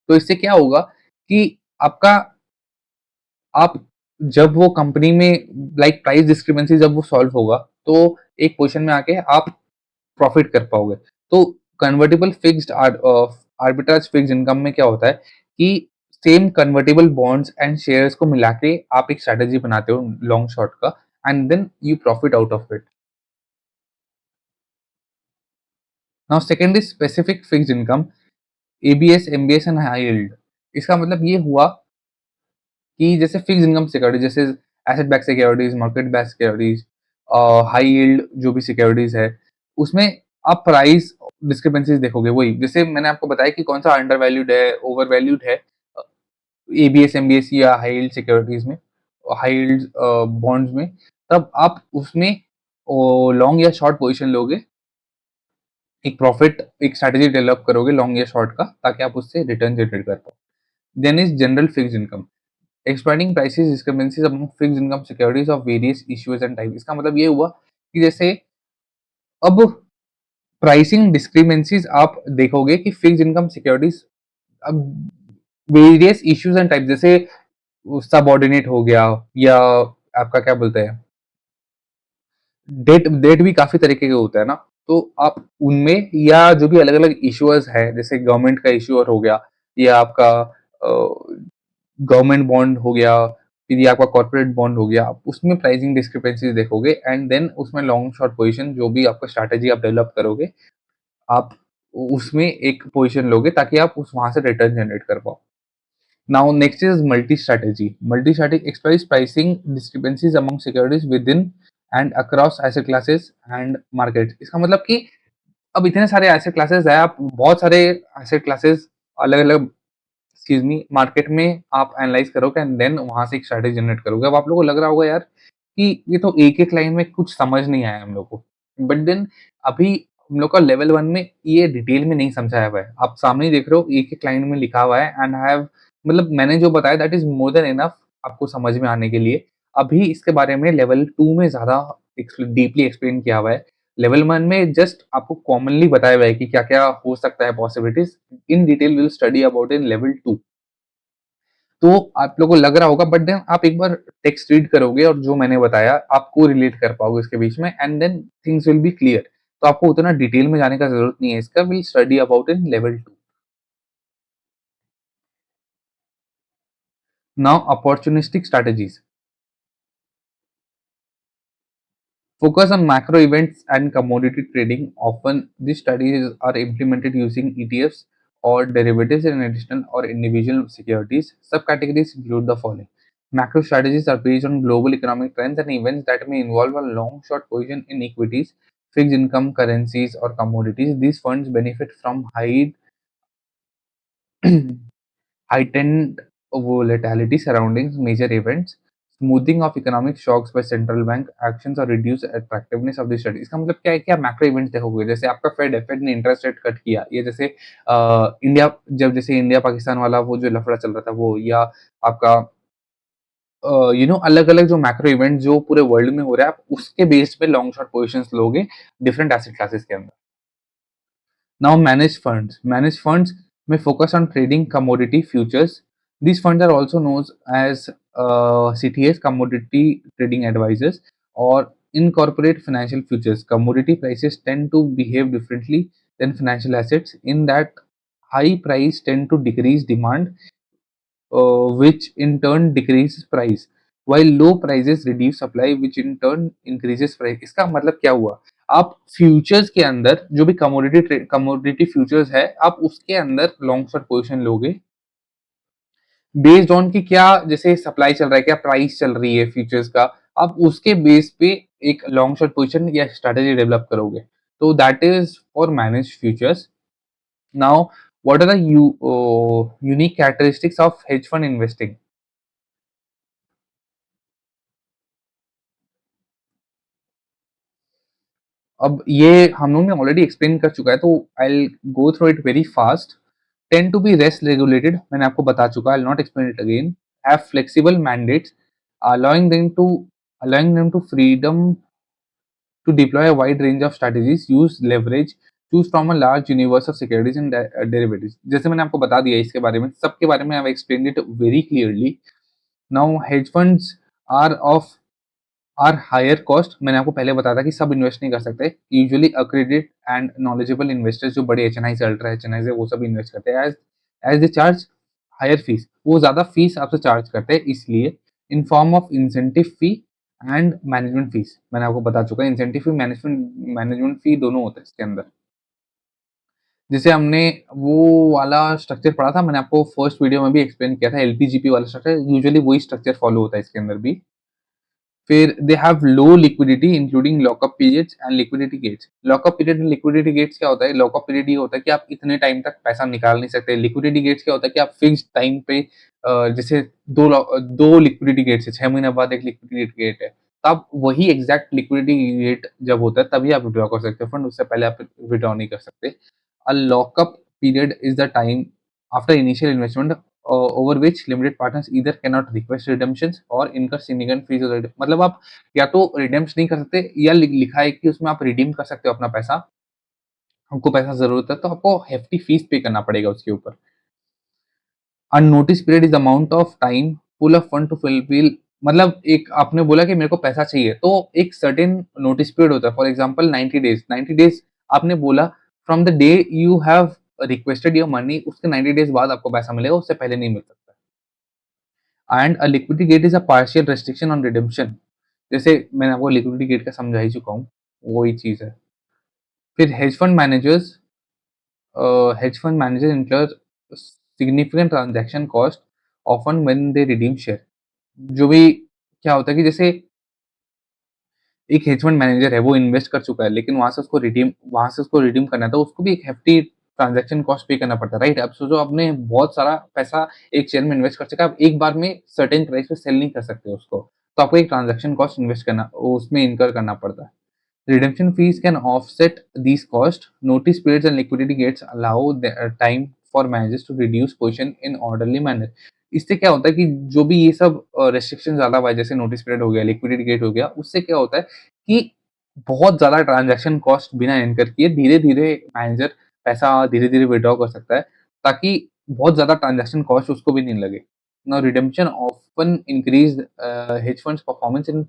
तो इससे क्या होगा कि आपका आप जब वो कंपनी में लाइक प्राइस डिस्क्रिपेंसी जब वो सॉल्व होगा तो एक पोजीशन में आके आप प्रॉफिट कर पाओगे। तो convertible fixed arbitrage fixed income में क्या होता है कि same convertible bonds and shares को मिला के आप एक स्ट्रेटजी बनाते हो लॉन्ग शॉर्ट का and then you profit out of it. Now second is specific fixed income, ABS, MBS and high yield. इसका मतलब ये हुआ कि जैसे फिक्स्ड इनकम सिक्योरिटी जैसे asset back securities, market back securities, high yield जो भी सिक्योरिटीज है, उसमें आप प्राइस डिस्क्रिपेंसीज देखोगे। वही जैसे मैंने आपको बताया कि कौन सा अंडर वैल्यूड है, ओवर वैल्यूड है, एबीएस, एमबीएस या हाई यील्ड सिक्योरिटीज में, हाई यील्ड बॉन्ड्स में, तब आप उसमें लॉन्ग या शॉर्ट पोजीशन लोगे, एक प्रॉफिट एक स्ट्रेटेजी डेवलप करोगे लॉन्ग या शॉर्ट का, ताकि आप उससे रिटर्न जनरेट कर पाओ। Then is general fixed income, exploiting prices discrepancies among fixed income securities of various issues and type. इसका मतलब ये हुआ कि जैसे अब प्राइसिंग डिस्क्रिपेंसीज आप देखोगे कि फिक्स्ड इनकम सिक्योरिटीज अब वेरियस इश्यूज एंड टाइप, जैसे सबऑर्डिनेट हो गया, या आपका क्या बोलते हैं, डेट डेट भी काफी तरीके के होता है ना, तो आप उनमें या जो भी अलग अलग इश्यूअर्स है जैसे गवर्नमेंट का इश्यूअर हो गया, या आपका गवर्नमेंट बॉन्ड हो गया, फिर ये आपका कॉर्पोरेट बॉन्ड हो गया, आप उसमें प्राइसिंग डिस्क्रिपेंसीज देखोगे एंड देन उसमें लॉन्ग शॉर्ट पोजीशन जो भी आपका स्ट्रैटेजी आप डेवलप करोगे, आप उसमें एक पोजीशन लोगे ताकि आप उस वहां से रिटर्न जनरेट कर पाओ। Now next is multi strategy, multi strategy exploits pricing discrepancies among securities with in and across asset classes and market. इसका मतलब कि अब इतने सारे एसेट क्लासेस है, आप बहुत सारे एसेट क्लासेस अलग अलग एक्सक्यूज मी मार्केट में आप एनालाइज करोगे एंड देन वहां से एक स्ट्रैटेजी जनरेट करोगे। अब आप लोगों को लग रहा होगा यार कि ये तो एक एक लाइन में कुछ समझ नहीं आया हम लोग को, बट देन अभी हम लोग का लेवल वन में ये डिटेल में नहीं समझाया हुआ है, आप सामने ही देख रहे हो एक एक लाइन में लिखा हुआ है एंड आई हैव मतलब मैंने जो बताया that is more than enough आपको समझ में आने के लिए। अभी इसके बारे में लेवल टू में ज्यादा डीपली एक्सप्लेन किया हुआ है। लेवल वन में जस्ट आपको कॉमनली बताया हुआ है कि क्या क्या हो सकता है possibilities, in detail will study about in level two. तो आप लोगों को लग रहा होगा, बट देन आप एक बार टेक्स्ट रीड करोगे और जो मैंने बताया आपको रिलेट कर पाओगे इसके बीच में and then things will be clear. तो आपको उतना डिटेल में जाने का जरूरत नहीं है, इसका will study about in level two. Now opportunistic strategies focus on macro events and commodity trading. Often, these strategies are implemented using ETFs or derivatives in additional or individual securities. Subcategories include the following. Macro strategies are based on global economic trends and events that may involve a long short position in equities, fixed income, currencies, or commodities. These funds benefit from high heightened volatility surrounding major events, smoothing of economic shocks by central bank actions और reduce attractiveness of the study। इसका मतलब क्या है कि आप macro events देखोगे, जैसे आपका फेड ने इंटरेस्ट रेट कट किया, ये जैसे इंडिया जब जैसे इंडिया पाकिस्तान वाला वो जो लफड़ा चल रहा था वो, या आपका अलग अलग जो मैक्रो इवेंट जो पूरे वर्ल्ड में हो रहा है, आप उसके बेस पे लॉन्ग शॉर्ट पोजिशन लोगे डिफरेंट एसेट क्लासेस के अंदर। Now, managed funds may focus on trading commodity futures. These funds are also known as CTS, commodity trading advisors, or incorporate financial futures. Commodity prices tend to behave differently than financial assets in that high price tend to decrease demand, which in turn decreases price, while low prices reduce supply, which in turn increases price। इसका मतलब क्या हुआ, आप futures के अंदर जो भी commodity futures है, आप उसके अंदर लॉन्ग शॉर्ट पोजीशन लोगे बेस्ड ऑन कि क्या जैसे सप्लाई चल रहा है, क्या प्राइस चल रही है फ्यूचर्स का, आप उसके बेस पे एक लॉन्ग शॉर्ट पोजीशन या स्ट्रेटेजी डेवलप करोगे। तो that is for manage futures. Now what are the unique characteristics of hedge fund investing. अब ये हम लोग ने ऑलरेडी एक्सप्लेन कर चुका है, तो I will go through it very fast. Tend to be less regulated, मैंने आपको बता चुका, I will not explain it again, have flexible mandates allowing them to allowing them to freedom to deploy a wide range of strategies, use leverage, choose from a large universe of securities and derivatives. जैसे मैंने आपको बता दिया इसके बारे में, सबके बारे में I've explained it very clearly. Now hedge funds are of are higher cost, मैंने आपको पहले बताया था कि सब इन्वेस्ट नहीं कर सकते, यूजुअली अक्रेडिट एंड नॉलेजेबल इन्वेस्टर्स जो बड़े एच एन आई से अल्ट्रा एच एन आई से वो सब इन्वेस्ट करते हैं, as as they charge higher fees, वो ज्यादा फीस आपसे चार्ज करते हैं, इसलिए in form of incentive fee and management fees, मैंने आपको बता चुका है incentive fee management management fee दोनों होते हैं इसके अंदर। जैसे हमने वो वाला स्ट्रक्चर पढ़ा था, मैंने आपको फर्स्ट वीडियो में भी एक्सप्लेन किया था, एलपीजीपी वाला स्ट्रक्चर, यूजुअली वही स्ट्रक्चर फॉलो होता है इसके अंदर भी। फिर they have low liquidity including lockup periods and liquidity gates. Lockup period and liquidity gates क्या होता है? लॉकअप पीरियड ये होता है कि आप इतने टाइम तक पैसा निकाल नहीं सकते। लिक्विडिटी गेट्स क्या होता है कि आप फिक्स टाइम पे जैसे दो लिक्विडिटी गेट्स है, 6 महीने बाद एक लिक्विडिटी गेट है, तो आप वही एग्जैक्ट लिक्विडिटी गेट जब होता है तभी आप विड्रॉ कर सकते हो फंड, उससे पहले आप विड्रॉ नहीं कर सकते। A lockup period is the time after initial investment over which limited partners either cannot request redemptions or incur significant fees or मतलब आप या तो रिडेम्प्ट नहीं कर सकते या लिखा है कि उसमें आप रिडीम कर सकते हो अपना पैसा, हमको पैसा जरूरत है तो आपको हेफ्टी फीस पे करना पड़ेगा उसके ऊपर। An notice period is amount of time pull of fund to fulfil, मतलब एक आपने बोला कि मेरे को पैसा चाहिए तो एक सर्टेन नोटिस पीरियड होता है, फॉर एग्जांपल 90 डेज, 90 डेज आपने बोला from the day you have requested your money, उसके 90 डेज बाद आपको पैसा मिलेगा, उससे पहले नहीं मिल सकता। And a liquidity gate is a partial restriction on redemption, जैसे मैंने आपको लिक्विडिटी गेट का समझा ही चुका हूँ, वही चीज है। फिर hedge fund managers incur significant transaction cost often when they redeem share, जो भी क्या होता है कि जैसे एक हेज फंड मैनेजर है वो इन्वेस्ट कर चुका है लेकिन वहां से उसको रिडीम करना है तो उसको भी एक हेफ्टी ट्रांजैक्शन कॉस्ट पे करना पड़ता है, राइट? अब सोचो आपने बहुत सारा पैसा एक शेयर में इन्वेस्ट कर चुका है, आप एक बार में सर्टेन प्राइस पे सेल नहीं कर सकते उसको, तो आपको एक ट्रांजैक्शन कॉस्ट इन्वेस्ट करना उसमें इनकर करना पड़ता है। Redemption fees can offset these costs. Notice periods and liquidity gates allow the time for managers to reduce position in orderly manner. इससे क्या होता है कि जो भी ये सब रेस्ट्रिक्शन ज्यादा हुआ है, जैसे नोटिस पीरियड हो गया, लिक्विडिटी गेट हो गया, उससे क्या होता है कि बहुत ज्यादा ट्रांजैक्शन कॉस्ट बिना एंकर किए धीरे धीरे मैनेजर पैसा धीरे धीरे विड्रॉ कर सकता है, ताकि बहुत ज्यादा ट्रांजैक्शन कॉस्ट उसको भी नहीं लगे। Now redemption often increase hedge funds performance in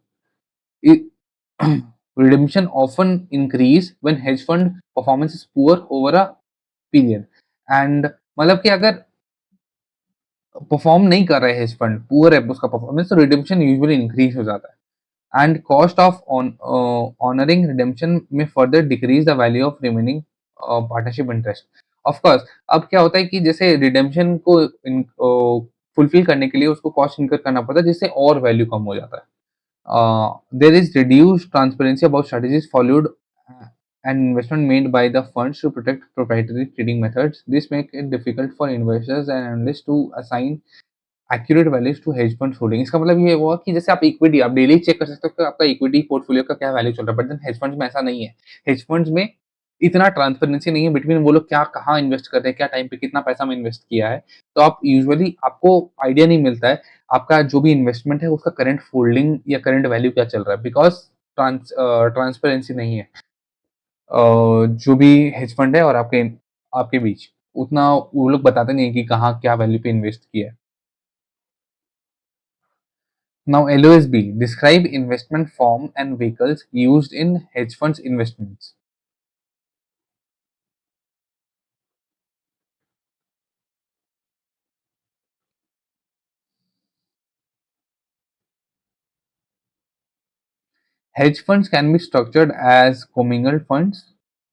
redemption often increase when hedge fund performance is poor over a period, and मतलब कि अगर परफॉर्म नहीं कर रहे हेज फंड, पुअर है उसका परफॉर्मेंस, तो रिडेम्पशन यूजुअली इंक्रीज हो जाता है, and cost of honouring redemption में further decrease the value of remaining partnership interest. Of course अब क्या होता है कि जैसे रिडेम्पशन को फुलफिल करने के लिए उसको कॉस्ट इनकर करना पड़ता है, जिससे और वैल्यू कम हो जाता है। There is reduced transparency about strategies followed and investment made by the funds to protect proprietary trading methods. This makes it difficult for investors and analysts to assign accurate values to hedge fund holding। इसका मतलब ये हुआ कि जैसे आप equity आप daily check कर सकते हो कि आपका इक्विटी पोर्टफोलियो का क्या वैल्यू चल रहा है, बट हेज फंड्स में ऐसा नहीं है। हेज फंड्स में इतना ट्रांसपेरेंसी नहीं है बिटवीन वो लोग क्या कहाँ इन्वेस्ट कर रहे हैं, क्या टाइम पे कितना पैसा में इन्वेस्ट किया है, तो आप यूजुअली आपको आइडिया नहीं मिलता है आपका जो भी इन्वेस्टमेंट है उसका करंट फोल्डिंग या करंट वैल्यू क्या चल रहा है, बिकॉज ट्रांसपेरेंसी नहीं है जो भी हेज फंड है और आपके आपके बीच, उतना वो लोग बताते नहीं है कि कहाँ क्या वैल्यू पे इन्वेस्ट किया है। Now LOSB describe investment form and vehicles used in hedge funds investments. Hedge funds can be structured as commingled funds,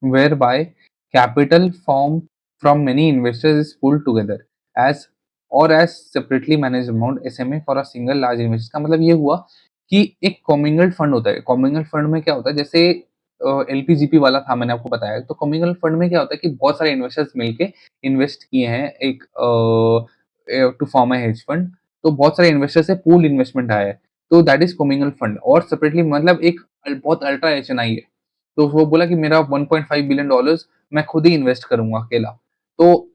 whereby capital formed from many investors is pooled together as or as separately managed amount SMA for a single large investor। का मतलब ये हुआ कि एक कॉमिंगल्ड fund होता है। कॉमिंगल्ड fund में क्या होता है, जैसे एलपीजीपी वाला था मैंने आपको बताया, तो कॉमिंगल्ड फंड में क्या होता है कि बहुत सारे इन्वेस्टर्स मिलके इन्वेस्ट किए हैं एक to form a hedge fund, तो बहुत सारे इन्वेस्टर से पूल इन्वेस्टमेंट आया है, तो दैट इज कॉमिंगल फंड। और सेपरेटली मतलब एक बहुत अल्ट्रा एचएनआई है, तो वो बोला कि मेरा 1.5 बिलियन डॉलर्स मैं खुद ही इन्वेस्ट करूंगा अकेला, तो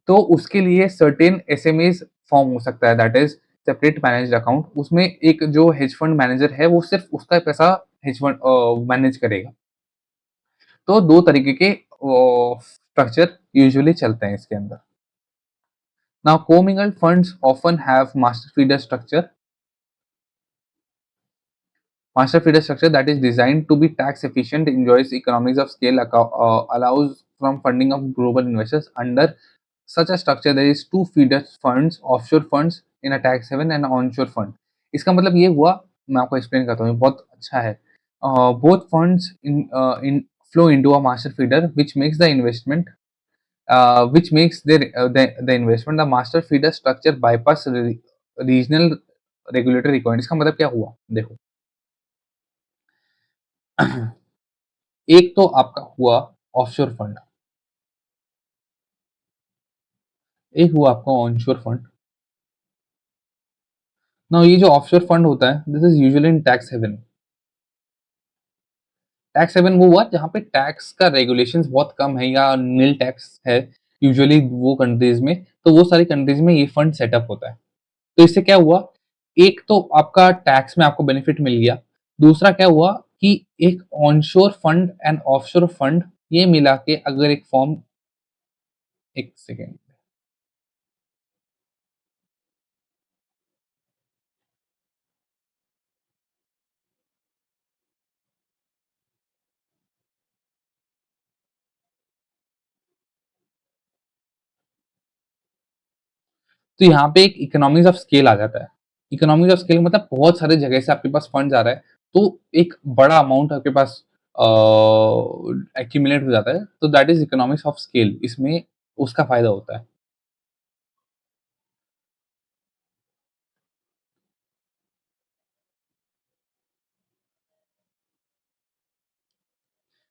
तो उसके लिए सर्टेन एसएमएस फॉर्म हो सकता है, that is separate managed account. उसमें एक जो हेज फंड मैनेजर है वो सिर्फ़ उसका पैसा हेज फंड मैनेज करेगा। तो 2 तरीके के स्ट्रक्चर यूजुअली चलते हैं इसके अंदर। Now commingled funds often have master feeder structure. Master feeder structure that is designed to be tax efficient, enjoys economies of scale, allows from funding of global investors. Under such a structure, there is two feeder funds, offshore funds in a tax haven and onshore fund. इसका मतलब ये हुआ, मैं आपको explain करता हूँ, ये बहुत अच्छा है। Both funds in flow into a master feeder, which makes the investment the master feeder structure bypass regional regulatory requirement। इसका मतलब क्या हुआ, देखो। एक तो आपका हुआ ऑफशोर फंड, एक हुआ आपका ऑनशोर फंड। नाउ ये जो ऑफशोर फंड होता है, this is usually in tax haven. Tax haven वो हुआ जहाँ पे टैक्स का रेगुलेशंस बहुत कम है या नील टैक्स है यूजुअली वो कंट्रीज में, तो वो सारी कंट्रीज में ये फंड सेटअप होता है। तो इससे क्या हुआ, एक तो आपका टैक्स में आपको बेनिफिट मिल गया, दूसरा क्या हुआ कि एक onshore fund and offshore fund ये मिला के अगर एक फॉर्म, एक सेकेंड, तो यहाँ पे एक इकोनॉमीज ऑफ स्केल आ जाता है। इकोनॉमीज ऑफ स्केल मतलब बहुत सारे जगह से आपके पास फंड आ रहा है, तो एक बड़ा अमाउंट आपके पास एक्यूमुलेट हो जाता है, तो that is economics of scale, इसमें उसका फायदा होता है।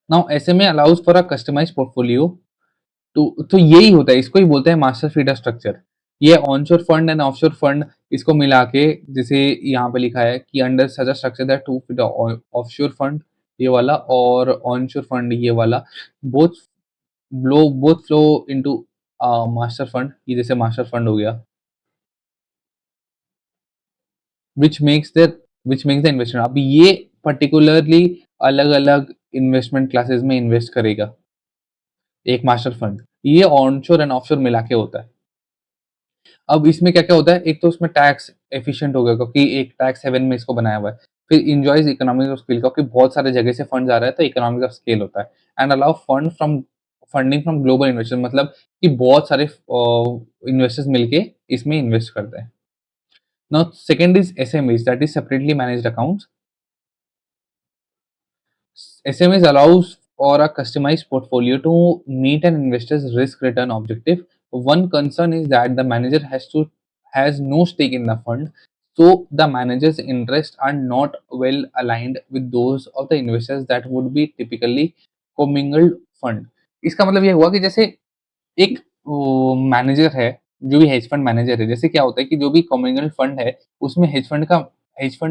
Now SMA allows for a customise portfolio, तो यही होता है, इसको ही बोलते हैं मास्टर फीडर स्ट्रक्चर। ये onshore fund and offshore fund इसको मिला के, जैसे यहाँ पे लिखा है कि under such a structure that two feeder, offshore fund ये वाला और ऑनशोर फंड ये वाला, both both flow into master fund, ये जैसे मास्टर फंड हो गया, व्हिच मेक्स द इन्वेस्टमेंट। अब ये पर्टिकुलरली अलग अलग इन्वेस्टमेंट क्लासेस में इन्वेस्ट करेगा एक मास्टर फंड, ये ऑनशोर एंड ऑफशोर मिला के होता है। अब इसमें क्या-क्या होता है, एक तो उसमें टैक्स एफिशिएंट हो गया क्योंकि एक टैक्स हेवन में इसको बनाया हुआ है। फिर एन्जॉयज इकोनॉमिज़ ऑफ स्केल क्योंकि बहुत सारे जगह से फंड्स आ रहा है, तो इकोनॉमिज़ ऑफ स्केल होता है। And allow funding from global investor, मतलब कि बहुत सारे इन्वेस्टर्स मिलके इसमें इन्वेस्ट करते हैं। Now second is SMEs, that is separately managed accounts. SMEs allows for a customized portfolio to meet an investor's risk return objective. One concern is that the manager has no stake in the fund, so the manager's interests are not well aligned with those of the investors that would be typically commingled fund। इसका मतलब ये हुआ कि जैसे एक manager है, जो भी हेज फंड मैनेजर है, जैसे क्या होता है कि जो भी कम्युनल फंड है, उसमें हेज फंड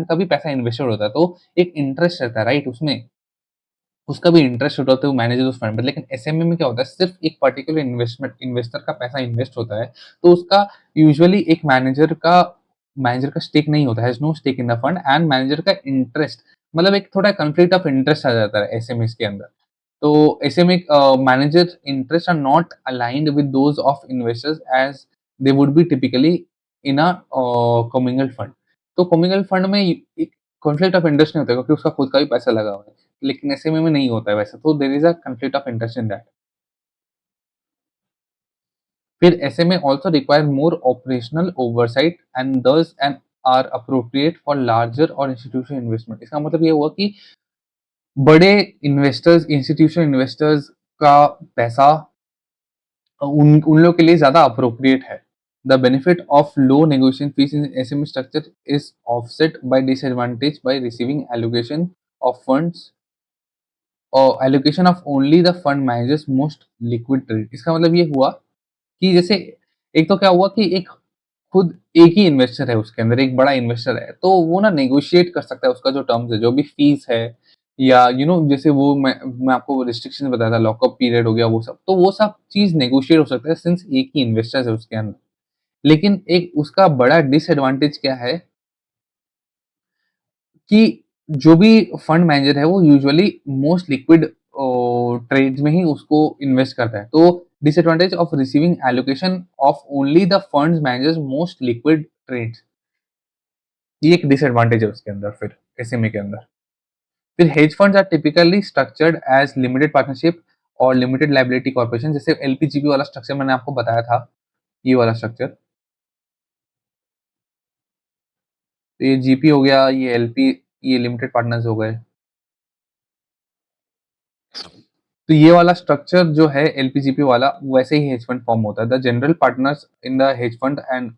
का भी पैसा इन्वेस्टेड होता है, तो एक इंटरेस्ट रहता है, राइट? उसमें उसका भी इंटरेस्ट होता है तो मैनेज उस फंड में। लेकिन एसएमए में क्या होता है, सिर्फ एक पर्टिकुलर इन्वेस्टर का पैसा इन्वेस्ट होता है, तो उसका यूजुअली एक मैनेजर का स्टेक नहीं होता, has no stake in the fund and manager का इंटरेस्ट, मतलब एक थोड़ा कॉन्फ्लिक्ट ऑफ इंटरेस्ट आ जाता है एसएमएस के अंदर। तो SMA manager interest are not aligned with those of investors as they would be typically in a communal fund. तो कम्युनल फंड में एक कॉन्फ्लिक्ट ऑफ इंटरेस्ट नहीं होता क्योंकि उसका खुद का भी पैसा लगा हुआ है। लेकिन एसएमए में नहीं होता है वैसा, तो there is a conflict of interest in that. फिर SMA also require more operational oversight and thus and are appropriate for larger और इंस्टीट्यूशनल इन्वेस्टमेंट। इसका मतलब ये हुआ कि बड़े इंस्टीट्यूशनल इन्वेस्टर्स का पैसा उन उन लोग के लिए ज़्यादा अप्रोप्रिएट है। The benefit of low negotiation fees in SMA structure is offset by disadvantage by receiving allocation of funds allocation of only the fund managers most liquid trade. इसका मतलब ये हुआ कि जैसे एक तो क्या हुआ कि एक खुद एक ही इन्वेस्टर है उसके अंदर, एक बड़ा इन्वेस्टर है, तो वो ना नेगोशिएट कर सकता है उसका जो टर्म्स है, जो भी फीस है, या जैसे वो मैं आपको रिस्ट्रिक्शंस बताया था, लॉकअप पीरियड हो गया वो सब, तो वो सब चीज़ नेगोशिएट हो सकता है सिंस एक ही इन्वेस्टर्स है उसके अंदर। लेकिन एक उसका बड़ा डिसएडवांटेज क्या है कि जो भी फंड मैनेजर है वो यूजुअली मोस्ट लिक्विड ट्रेड्स में ही उसको इन्वेस्ट करता है। तो disadvantage of receiving allocation of only the funds managers most liquid trades, ये एक डिसएडवांटेज है उसके अंदर फिर एसएमए के अंदर। फिर hedge funds are typically structured as limited partnership और लिमिटेड लायबिलिटी कॉर्पोरेशन, जैसे एलपीजीपी वाला स्ट्रक्चर मैंने आपको बताया था, ये वाला स्ट्रक्चर। तो ये जीपी हो गया, ये एलपी, ये लिमिटेड पार्टनर्स हो गए। तो ये वाला स्ट्रक्चर जो है एलपीजीपी वाला, वैसे ही हेज फंड फॉर्म होता है। The general partners in the hedge fund and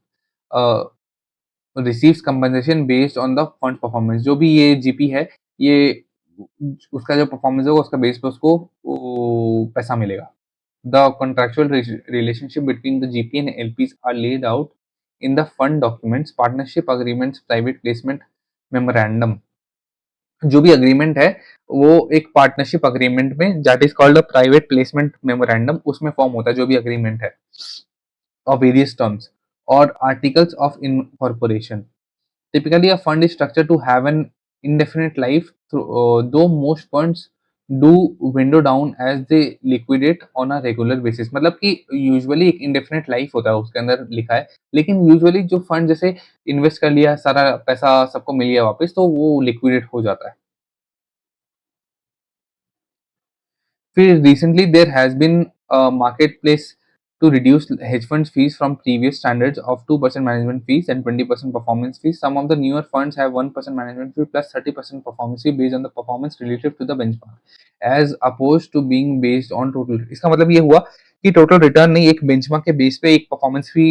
receives compensation based on the fund performance. जो भी ये जीपी है, ये उसका जो परफॉर्मेंस होगा उसका बेस पे उसको पैसा मिलेगा। The contractual relationship between the GP and LPs are laid out in the fund documents, partnership agreements, private placement memorandum. जो भी अग्रीमेंट है वो एक पार्टनरशिप अग्रीमेंट में, that is called a private placement memorandum, उसमें फॉर्म होता है जो भी अग्रीमेंट है ऑफ वेरियस टर्म्स और articles of incorporation. Typically, a fund is structured to have an indefinite life, though most funds do window down as they liquidate on a regular basis। मतलब कि usually एक indefinite life होता है उसके अंदर लिखा है, लेकिन यूजुअली जो फंड जैसे इन्वेस्ट कर लिया, सारा पैसा सबको मिल गया वापस, तो वो लिक्विडेट हो जाता है। फिर recently there has been a marketplace to reduce hedge funds fees from previous standards of 2% management fees and 20% performance fees. Some of the newer funds have 1% management fee plus 30% performance fee based on the performance relative to the benchmark, as opposed to being based on total। इसका मतलब ये हुआ कि total return नहीं, एक benchmark के base पे एक परफॉर्मेंस फी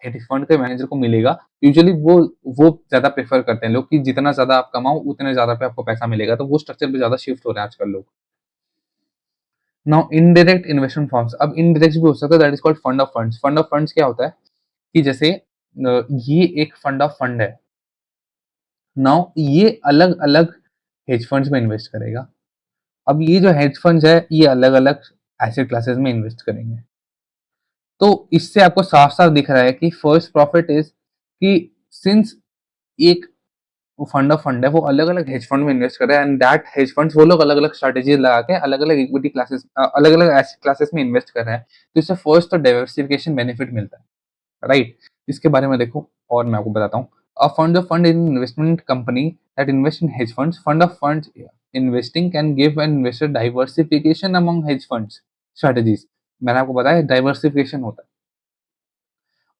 हेज फंड के मैनेजर को मिलेगा। यूजुअली वो ज्यादा प्रेफर करते हैं लोग कि जितना ज्यादा आप कमाओ उतने ज्यादा पे आपको पैसा मिलेगा, तो वो स्ट्रक्चर पे ज्यादा शिफ्ट हो रहे हैं आजकल लोग। नाउ इनडायरेक्ट इन्वेस्टमेंट फॉर्म्स, अब इनडायरेक्ट भी हो सकता है, that is called fund of funds. Fund of funds क्या होता है कि जैसे ये एक फंड ऑफ फंड है। नाउ ये अलग अलग हेज फंड्स में इन्वेस्ट करेगा। अब ये जो हेज फंड्स है ये अलग अलग एसेट क्लासेस में इन्वेस्ट करेंगे। तो इससे आपको साफ साफ दिख रहा है कि फर्स्ट प्रॉफिट इज कि सिंस एक वो फंड ऑफ फंड है, वो अलग अलग हेज फंड में इन्वेस्ट कर रहा है, एंड दैट हेज फंड्स वो लोग अलग अलग स्ट्रेटेजी लगा के अलग अलग इक्विटी क्लासेस, अलग अलग एसेट क्लासेस में इन्वेस्ट कर रहे हैं। तो इससे फर्स्ट तो डाइवर्सिफिकेशन बेनिफिट मिलता है, राइट। इसके बारे में देखो और मैं आपको बताता हूँ। A fund of fund in investment company that invest in hedge funds. Fund of funds investing can give an investor diversification among hedge funds strategies. मैंने आपको बताया डाइवर्सिफिकेशन होता है।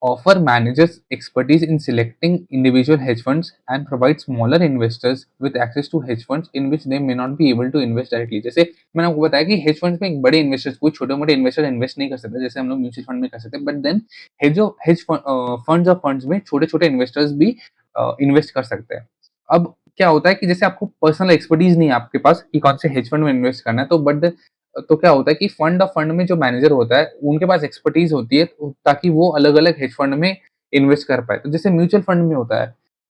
Offer managers expertise in selecting individual hedge funds and provide smaller investors with access to hedge funds in which they may not be able to invest directly। जैसे मैंने आपको बताया कि हेज फंड्स में एक बड़े इन्वेस्टर्स, कोई छोटे मोटे इन्वेस्टर इन्वेस्ट नहीं कर सकते जैसे हम लोग म्यूचुअल फंड में कर सकते हैं, बट देन हेज फंड्स और फंड्स में छोटे छोटे इन्वेस्टर्स भी इन्वेस्ट कर सकते हैं। अब क्या होता है कि जैसे आपको पर्सनल एक्सपर्टीज नहीं है आपके पास कि कौन से हेज फंड में इन्वेस्ट करना है, तो क्या होता है कि फंड ऑफ फंड में जो मैनेजर होता है उनके पास एक्सपर्टीज होती है, ताकि वो अलग अलग हेज फंड में इन्वेस्ट कर पाए। तो जैसे म्यूचुअल फंड में होता है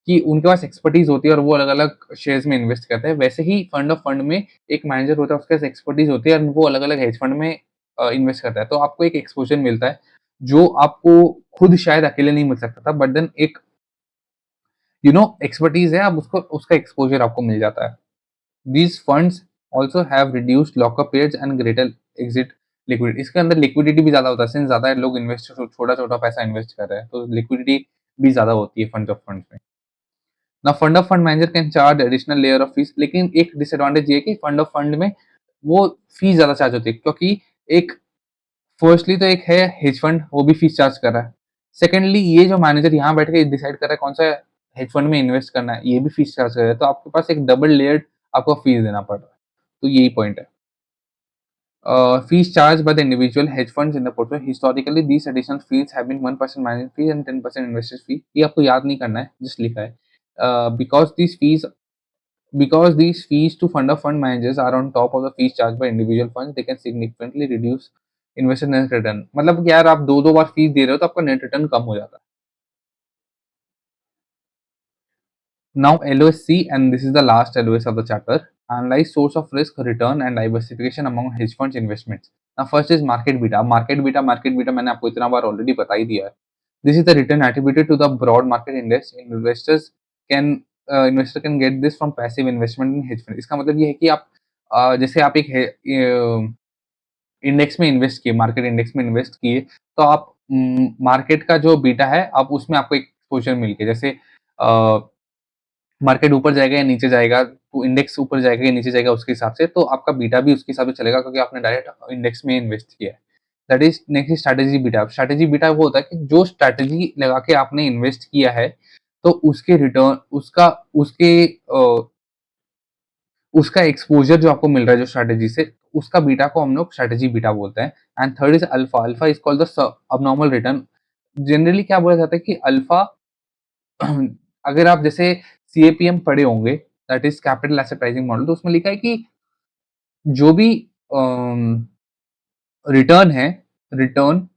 कि उनके पास एक्सपर्टीज होती है और वो अलग अलग शेयर्स में इन्वेस्ट करते हैं, वैसे ही फंड ऑफ फंड में एक मैनेजर होता है, उसके पास एक्सपर्टीज होती है और वो अलग अलग हेज फंड में इन्वेस्ट करता है। तो आपको एक एक्सपोजर मिलता है जो आपको खुद शायद अकेले नहीं मिल सकता था, बट देन एक एक्सपर्टीज है, अब उसको उसका एक्सपोजर आपको मिल जाता है। These funds also have reduced lockup periods and greater exit liquidity। इसके अंदर लिक्विडिटी भी ज्यादा होता है, सिंस ज्यादा लोग इन्वेस्ट छोटा छोटा पैसा इन्वेस्ट कर रहे हैं, तो लिक्विडिटी भी ज्यादा होती है फंड ऑफ फंड्स में। ना fund of fund manager can charge additional layer of fees, लेकिन एक डिसएडवांटेज ये है कि फंड ऑफ फंड में वो फीस ज्यादा चार्ज होती है, क्योंकि एक फर्स्टली तो एक है हेज फंड, वो भी फीस चार्ज कर रहा है। सेकेंडली ये जो मैनेजर यहाँ बैठ के डिसाइड कर रहा है कौन सा हेज फंड में इन्वेस्ट करना है, ये भी फीस चार्ज कर रहा है, तो आपके पास एक डबल लेयर्ड आपको फीस देना पड़ रहा है। तो यही पॉइंट है। Fees charged by the individual hedge funds in the portfolio. Historically, these additional fees have been 1% management fee and 10% investor fee। ये आपको याद नहीं करना है, just लिखा है। Because these fees to fund of fund managers are on top of the fees charged by individual funds, they can significantly reduce investor net return। मतलब कि यार आप दो दो बार फीस दे रहे हो तो आपका नेट रिटर्न कम हो जाता है। Now LOSC, and this is the last LOS of the chapter। Analyze source of risk, return and diversification among hedge funds investments. Now first is market beta. Market beta मैंने आपको इतना बार already बता ही दिया है. This is the return attributed to the broad market index. Can investor can get this from passive investment in hedge fund. इसका मतलब ये है कि आप जैसे आप एक इंडेक्स में इन्वेस्ट किए, मार्केट इंडेक्स में इन्वेस्ट किए, तो आप मार्केट का जो बीटा है, आप उसमें आपको एक एक्सपोज़र मिल गया। जैसे अ, मार्केट ऊपर जाएगा या नीचे जाएगा, तो इंडेक्स ऊपर जाएगा या नीचे जाएगा उसके हिसाब से, तो आपका बीटा भी उसके हिसाब से चलेगा क्योंकि आपने डायरेक्ट इंडेक्स में इन्वेस्ट किया है। That is next strategy beta. Strategy beta वो होता है कि जो स्ट्रैटेजी लगा के आपने इन्वेस्ट किया है, तो उसके रिटर्न उसका एक्सपोज़र जो आपको मिल रहा है जो स्ट्रैटेजी से, उसका बीटा को हम लोग स्ट्रैटेजी बीटा बोलते हैं। And third is alpha. Alpha is called the abnormal return. Generally क्या बोला जाता है कि अल्फा अगर आप जैसे सीएपीएम पढ़े होंगे, that is capital asset pricing model, तो उसमें लिखा है कि जो भी रिटर्न है, रिटर्न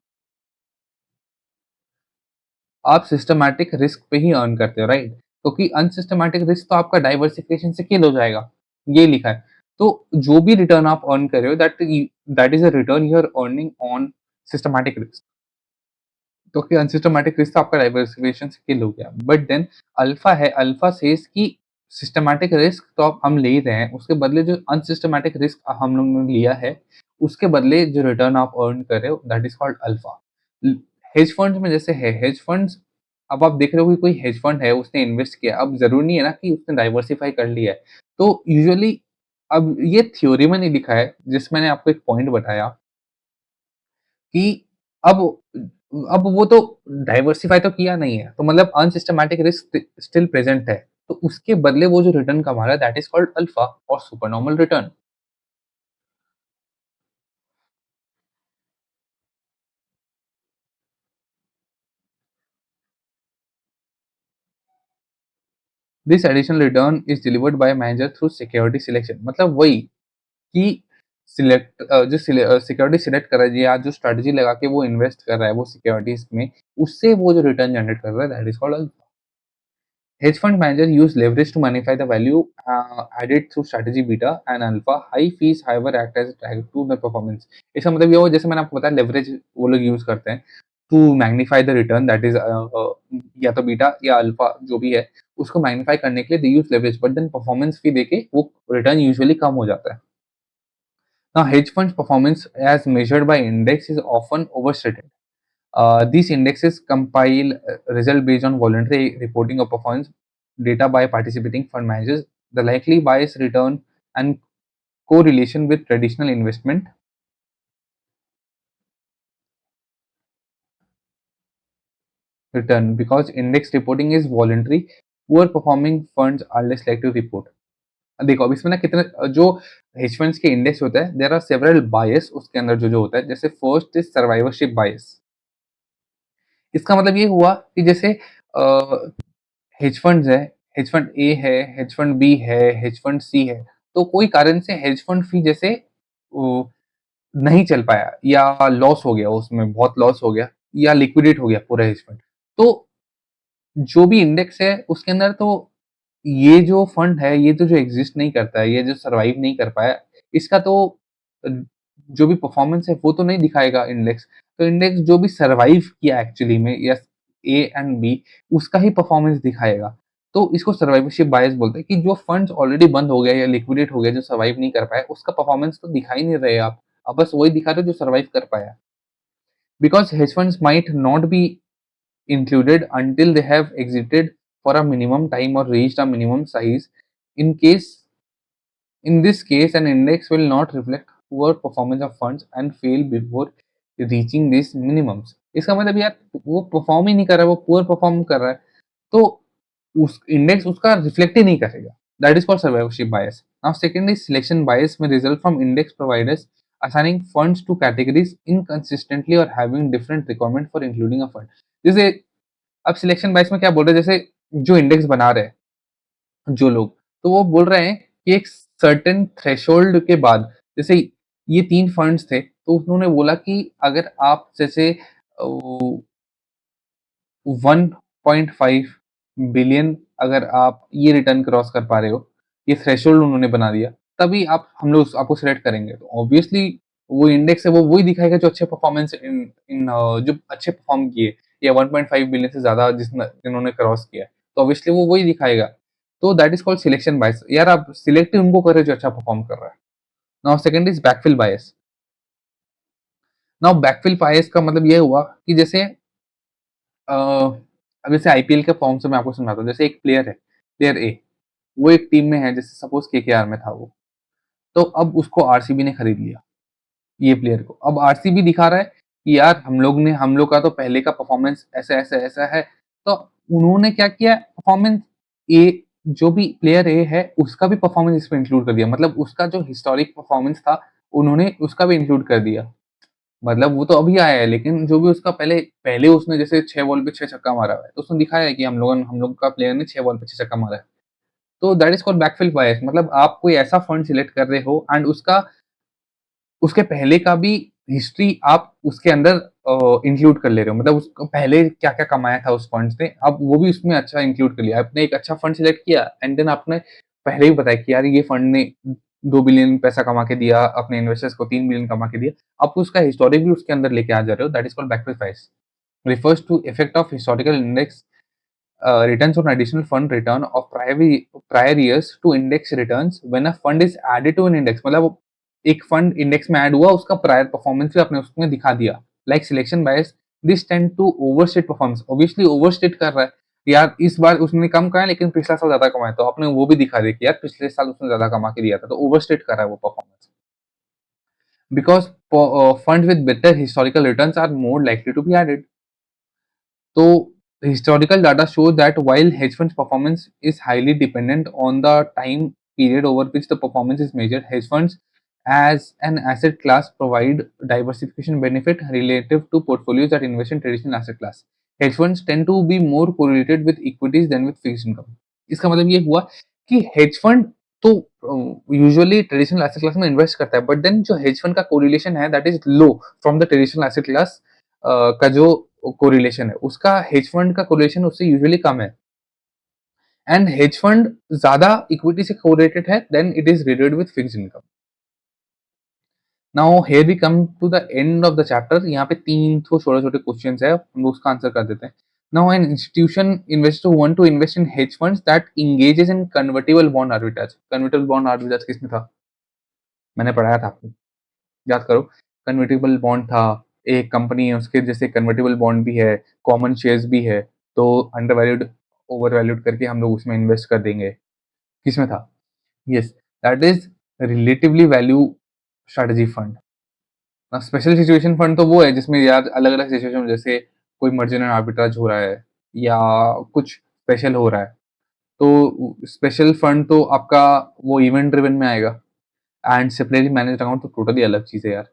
आप सिस्टमैटिक रिस्क पे ही अर्न करते हो, राइट? क्योंकि अनसिस्टमैटिक रिस्क तो आपका डाइवर्सिफिकेशन से किल हो जाएगा, ये लिखा है। तो जो भी रिटर्न आप अर्न कर रहे हो, that is a return you are earning on systematic risk. क्योंकि अनसिस्टमैटिक रिस्क तो आपका डाइवर्सिफिकेशन से किल हो गया। बट देन अल्फा है, अल्फा सेज कि सिस्टमैटिक रिस्क तो आप हम ले ही रहे हैं, उसके बदले जो अनसिस्टमैटिक रिस्क हम लोग ने लिया है, उसके बदले जो रिटर्न आप अर्न कर रहे हो, that is called alpha. Hedge funds में जैसे है, हेज फंड्स अब आप देख रहे हो कि कोई हेज फंड है, उसने इन्वेस्ट किया, अब ज़रूरी नहीं है ना कि उसने डाइवर्सिफ़ाई कर लिया है। तो यूजुअली अब ये थ्योरी में नहीं लिखा है, जिसमें मैंने आपको एक पॉइंट बताया कि अब अब वो तो डाइवर्सिफ़ाई तो किया नहीं है, तो मतलब अनसिस्टमैटिक रिस्क स्टिल प्रेज़ेंट है। तो उसके बदले वो जो रिटर्न कमा रहा है, दैट इज़ कॉल्ड अल्फा और supernormal return. This additional return is delivered by manager through security selection. मतलब वही कि सिक्योरिटी सिलेक्ट कर रहा है या जो स्ट्रैटेजी लगा के वो इन्वेस्ट कर रहा है वो सिक्योरिटीज़ में, उससे वो जो रिटर्न जनरेट कर रहा है, that is called alpha. Hedge fund manager use leverage to magnify the value added through strategy beta and alpha. High fees, however, act as a drag to the performance. इसका मतलब ये हुआ जैसे मैंने आपको बताया लेवरेज वो लोग यूज करते हैं to magnify the return that is या तो बीटा या अल्फा जो भी है उसको मैग्नीफाई करने के लिए they use leverage but then performance fee देके वो रिटर्न यूजुअली कम हो जाता है. Now hedge funds performance as measured by index is often overstated. These indexes compile result based on voluntary reporting of performance data by participating fund managers. The likely bias return and correlation with traditional investment return because index reporting is voluntary. Poor performing funds are less likely to report. देखो अब इसमें ना कितने जो hedge funds के index होता है there are several बायस उसके अंदर जो जो होता है जैसे फर्स्ट इज सर्वाइवरशिप बायस. इसका मतलब ये हुआ कि जैसे हेज फंड्स है, हेज फंड ए है, हेज फंड बी है, हेज फंड सी है, तो कोई कारण से हेज फंड फी जैसे वो नहीं चल पाया या लॉस हो गया उसमें बहुत लॉस हो गया या लिक्विडेट हो गया पूरा हेज फंड, तो जो भी इंडेक्स है उसके अंदर तो ये जो फंड है ये तो जो एग्जिस्ट नहीं करता है, ये जो सर्वाइव नहीं कर पाया, इसका तो अ, जो भी परफॉर्मेंस है वो तो नहीं दिखाएगा इंडेक्स। तो इंडेक्स जो भी सर्वाइव किया एक्चुअली में या ए एंड बी उसका ही परफॉर्मेंस दिखाएगा। तो इसको सर्वाइवरशिप बायस बोलते हैं कि जो फंड्स ऑलरेडी बंद हो गया या लिक्विडेट हो गया जो सर्वाइव नहीं कर पाया उसका परफॉर्मेंस तो दिखा ही नहीं रहे आप। आप बस वही दिखा रहे हो जो सर्वाइव कर पाया। Because hedge funds might not be included until they have exited for a minimum time or reached a minimum size. In case in this case, an index will not reflect poor performance of funds and fail before reaching these minimums. इसका मतलब यार वो perform ही नहीं कर रहा है, वो poor perform कर रहा है, तो उस इंडेक्स उसका रिफ्लेक्ट ही नहीं करेगा. That is called survivorship bias. Now, second is selection bias may result from index providers assigning funds to categories inconsistently or having different requirement for including a fund. जैसे अब सिलेक्शन बायस में क्या बोल रहे हैं जैसे जो इंडेक्स बना रहे हैं जो लोग तो वो बोल रहे हैं कि एक सर्टेन थ्रेशोल्ड के बाद जैसे ये 3 फंड्स थे तो उन्होंने बोला कि अगर आप जैसे 1.5 बिलियन अगर आप ये रिटर्न क्रॉस कर पा रहे हो, ये थ्रेशोल्ड उन्होंने बना दिया। तभी आप हम लोग आपको सिलेक्ट करेंगे। तो ऑब्वियसली वो इंडेक्स है वो वही दिखाएगा जो अच्छे परफॉर्मेंस इन इन जो अच्छे परफॉर्म किए या 1.5 बिलियन से ज़्यादा जिन्होंने क्रॉस किया है, तो ऑब्वियसली वो वही दिखाएगा। तो दैट इज़ कॉल्ड सिलेक्शन बायस। यार आप सिलेक्ट ही उनको कर रहे हो जो अच्छा परफॉर्म कर रहा है। Now second is backfill bias. Now backfill bias का मतलब ये हुआ कि जैसे अब जैसे आईपीएल के फॉर्म से मैं आपको समझाता हूँ। जैसे एक प्लेयर है, प्लेयर ए, वो एक टीम में है, जैसे सपोज़ केकेआर में था वो। तो अब उसको आरसीबी ने खरीद लिया, ये प्लेयर को। अब आरसीबी दिखा रहा है कि यार हम लोग का तो पहले का परफॉर्मेंस ऐसा है। तो उन्होंने क्या किया, परफॉर्मेंस ए, जो भी प्लेयर ए है उसका भी परफॉर्मेंस इसमें इंक्लूड कर दिया। मतलब उसका जो हिस्टोरिक परफॉर्मेंस था, उन्होंने उसका भी इंक्लूड कर दिया। मतलब वो तो अभी आया है, लेकिन जो भी उसका पहले पहले उसने जैसे 6 बॉल पे 6 छक्का मारा हुआ है, तो उसने दिखाया है कि हम लोग का प्लेयर ने 6 बॉल पे 6 छक्का मारा है। तो दैट इज़ कॉल्ड बैकफिल बायस। मतलब आप कोई ऐसा फंड सिलेक्ट कर रहे हो एंड उसका उसके पहले का भी हिस्ट्री आप उसके अंदर इंक्लूड कर ले रहे हो। मतलब उसको पहले क्या-क्या कमाया था उस फंड से, अब वो भी उसमें अच्छा इंक्लूड कर लिया। आपने एक अच्छा फंड सिलेक्ट किया एंड देन आपने पहले ही बताया कि यार ये फंड ने 2 बिलियन पैसा कमा के दिया, अपने इन्वेस्टर्स को 3 बिलियन कमा के दिया। आप उसका हिस्टोरिक भी उसके अंदर लेके आ जा रहे हो। That is called backfill bias. Refers to effect of historical index returns on additional fund return of prior years to index returns when a fund is added to an index। मतलब एक fund index में add हुआ, उसका prior performance भी आपने उसमें दिखा दिया। Like selection bias, this tend to overstate performance. Obviously overstate कर रहा है, यार इस बार उसने कम कमाया लेकिन पिछला साल ज्यादा कमाया, तो आपने वो भी दिखा दिया कि यार पिछले साल उसने ज्यादा कमा के दिया था, तो ओवरस्टेट कर रहा है वो performance. Because fund with better historical returns are more likely to be added. So historical data shows that while hedge funds performance is highly dependent on the time period over which the performance is measured, hedge funds as an asset class provide diversification benefit relative to portfolios that invest in traditional asset class. Hedge funds tend to be more correlated with equities than with fixed income. इसका मतलब ये हुआ कि hedge fund तो usually traditional asset class में invest करता है, but then जो हेज फंड का कोरिलेशन है that is low from the traditional asset class का जो कोरिलेशन है, उसका हेज फंड का कोरिलेशन उससे यूजुअली कम है। एंड हेज फंड ज्यादा इक्विटी से कोरिलेटेड है then it is related with fixed income. Now here we come to the end of the chapter. यहाँ पे 3 तो छोटे छोटे क्वेश्चन है, हम लोग उसका आंसर कर देते हैं। Now an institution investor want to invest in hedge funds that engages in convertible bond arbitrage. Convertible bond arbitrage किसमें था, मैंने पढ़ाया था आपको, याद करो। कन्वर्टिबल बॉन्ड था, एक कंपनी है उसके जैसे कन्वर्टिबल बॉन्ड भी है, कॉमन शेयर्स भी है, तो अंडर वैल्यूड ओवर वैल्यूड करके हम लोग उसमें इन्वेस्ट कर देंगे। किसमें था, yes, that is relatively value strategy fund. Special situation fund तो वो है जिसमें यार अलग अलग सिचुएशन जैसे कोई मर्जर एंड आर्बिट्राज हो रहा है या कुछ स्पेशल हो रहा है, तो स्पेशल फंड तो आपका वो इवेंट ड्रिवन में आएगा। एंड सेपरेटली मैनेज्ड अकाउंट तो टोटली अलग चीज है यार।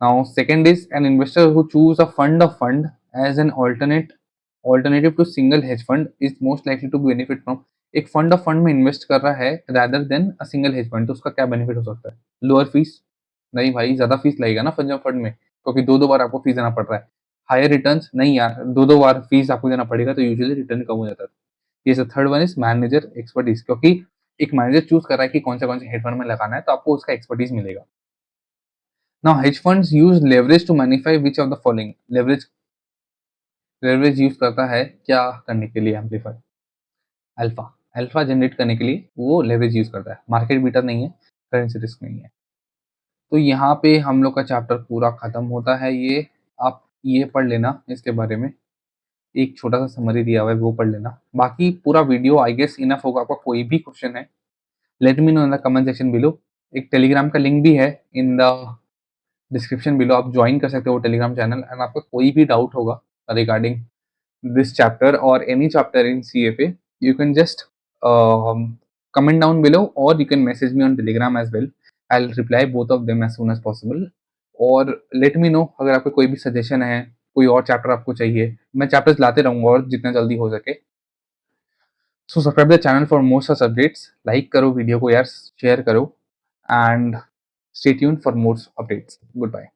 Now, second is an investor who choose a fund of fund as an alternative to single hedge fund is most likely to benefit from। एक fund of fund में invest कर रहा है rather than a single hedge fund, तो उसका क्या benefit हो सकता है, लोअर फीस। नहीं भाई, ज्यादा फीस लगेगा ना फंड ऑफ फंड में, क्योंकि दो दो बार आपको फीस देना पड़ रहा है। हायर रिटर्न्स नहीं यार, दो दो बार फीस आपको देना पड़ेगा तो यूजुअली रिटर्न कम हो जाता है। ये third one is manager expertise, क्योंकि एक मैनेजर चूज कर रहा है कि कौन से हेड फंड में लगाना है, तो आपको उसका एक्सपर्टीज मिलेगा। Now, hedge funds use leverage to magnify which of the following। leverage use करता है क्या करने के लिए, एम्पलीफाई अल्फा, अल्फा जनरेट करने के लिए वो लेवरेज यूज करता है। मार्केट बीटा नहीं है, करेंसी रिस्क नहीं है। तो यहाँ पे हम लोग का चैप्टर पूरा खत्म होता है। ये आप ये पढ़ लेना, इसके बारे में एक छोटा सा समरी दिया हुआ है वो पढ़ लेना। बाकी पूरा वीडियो आई गेस इनफ होगा। आपका कोई भी क्वेश्चन है let me know in the comment section below. एक टेलीग्राम का लिंक भी है इन द डिस्क्रिप्शन बिलो, आप ज्वाइन कर सकते हो टेलीग्राम चैनल। एंड आपका कोई भी डाउट होगा रिगार्डिंग दिस चैप्टर और any chapter in CFA, you can just comment down below or you can message me on Telegram as well। I'll reply both of them as soon as possible। और let me know अगर आपका कोई भी suggestion है, कोई और chapter आपको चाहिए, मैं चैप्टर्स लाते रहूंगा और जितना जल्दी हो सके। So subscribe the channel for more such updates. Like करो वीडियो को यार, शेयर करो and stay tuned for more updates. Good bye.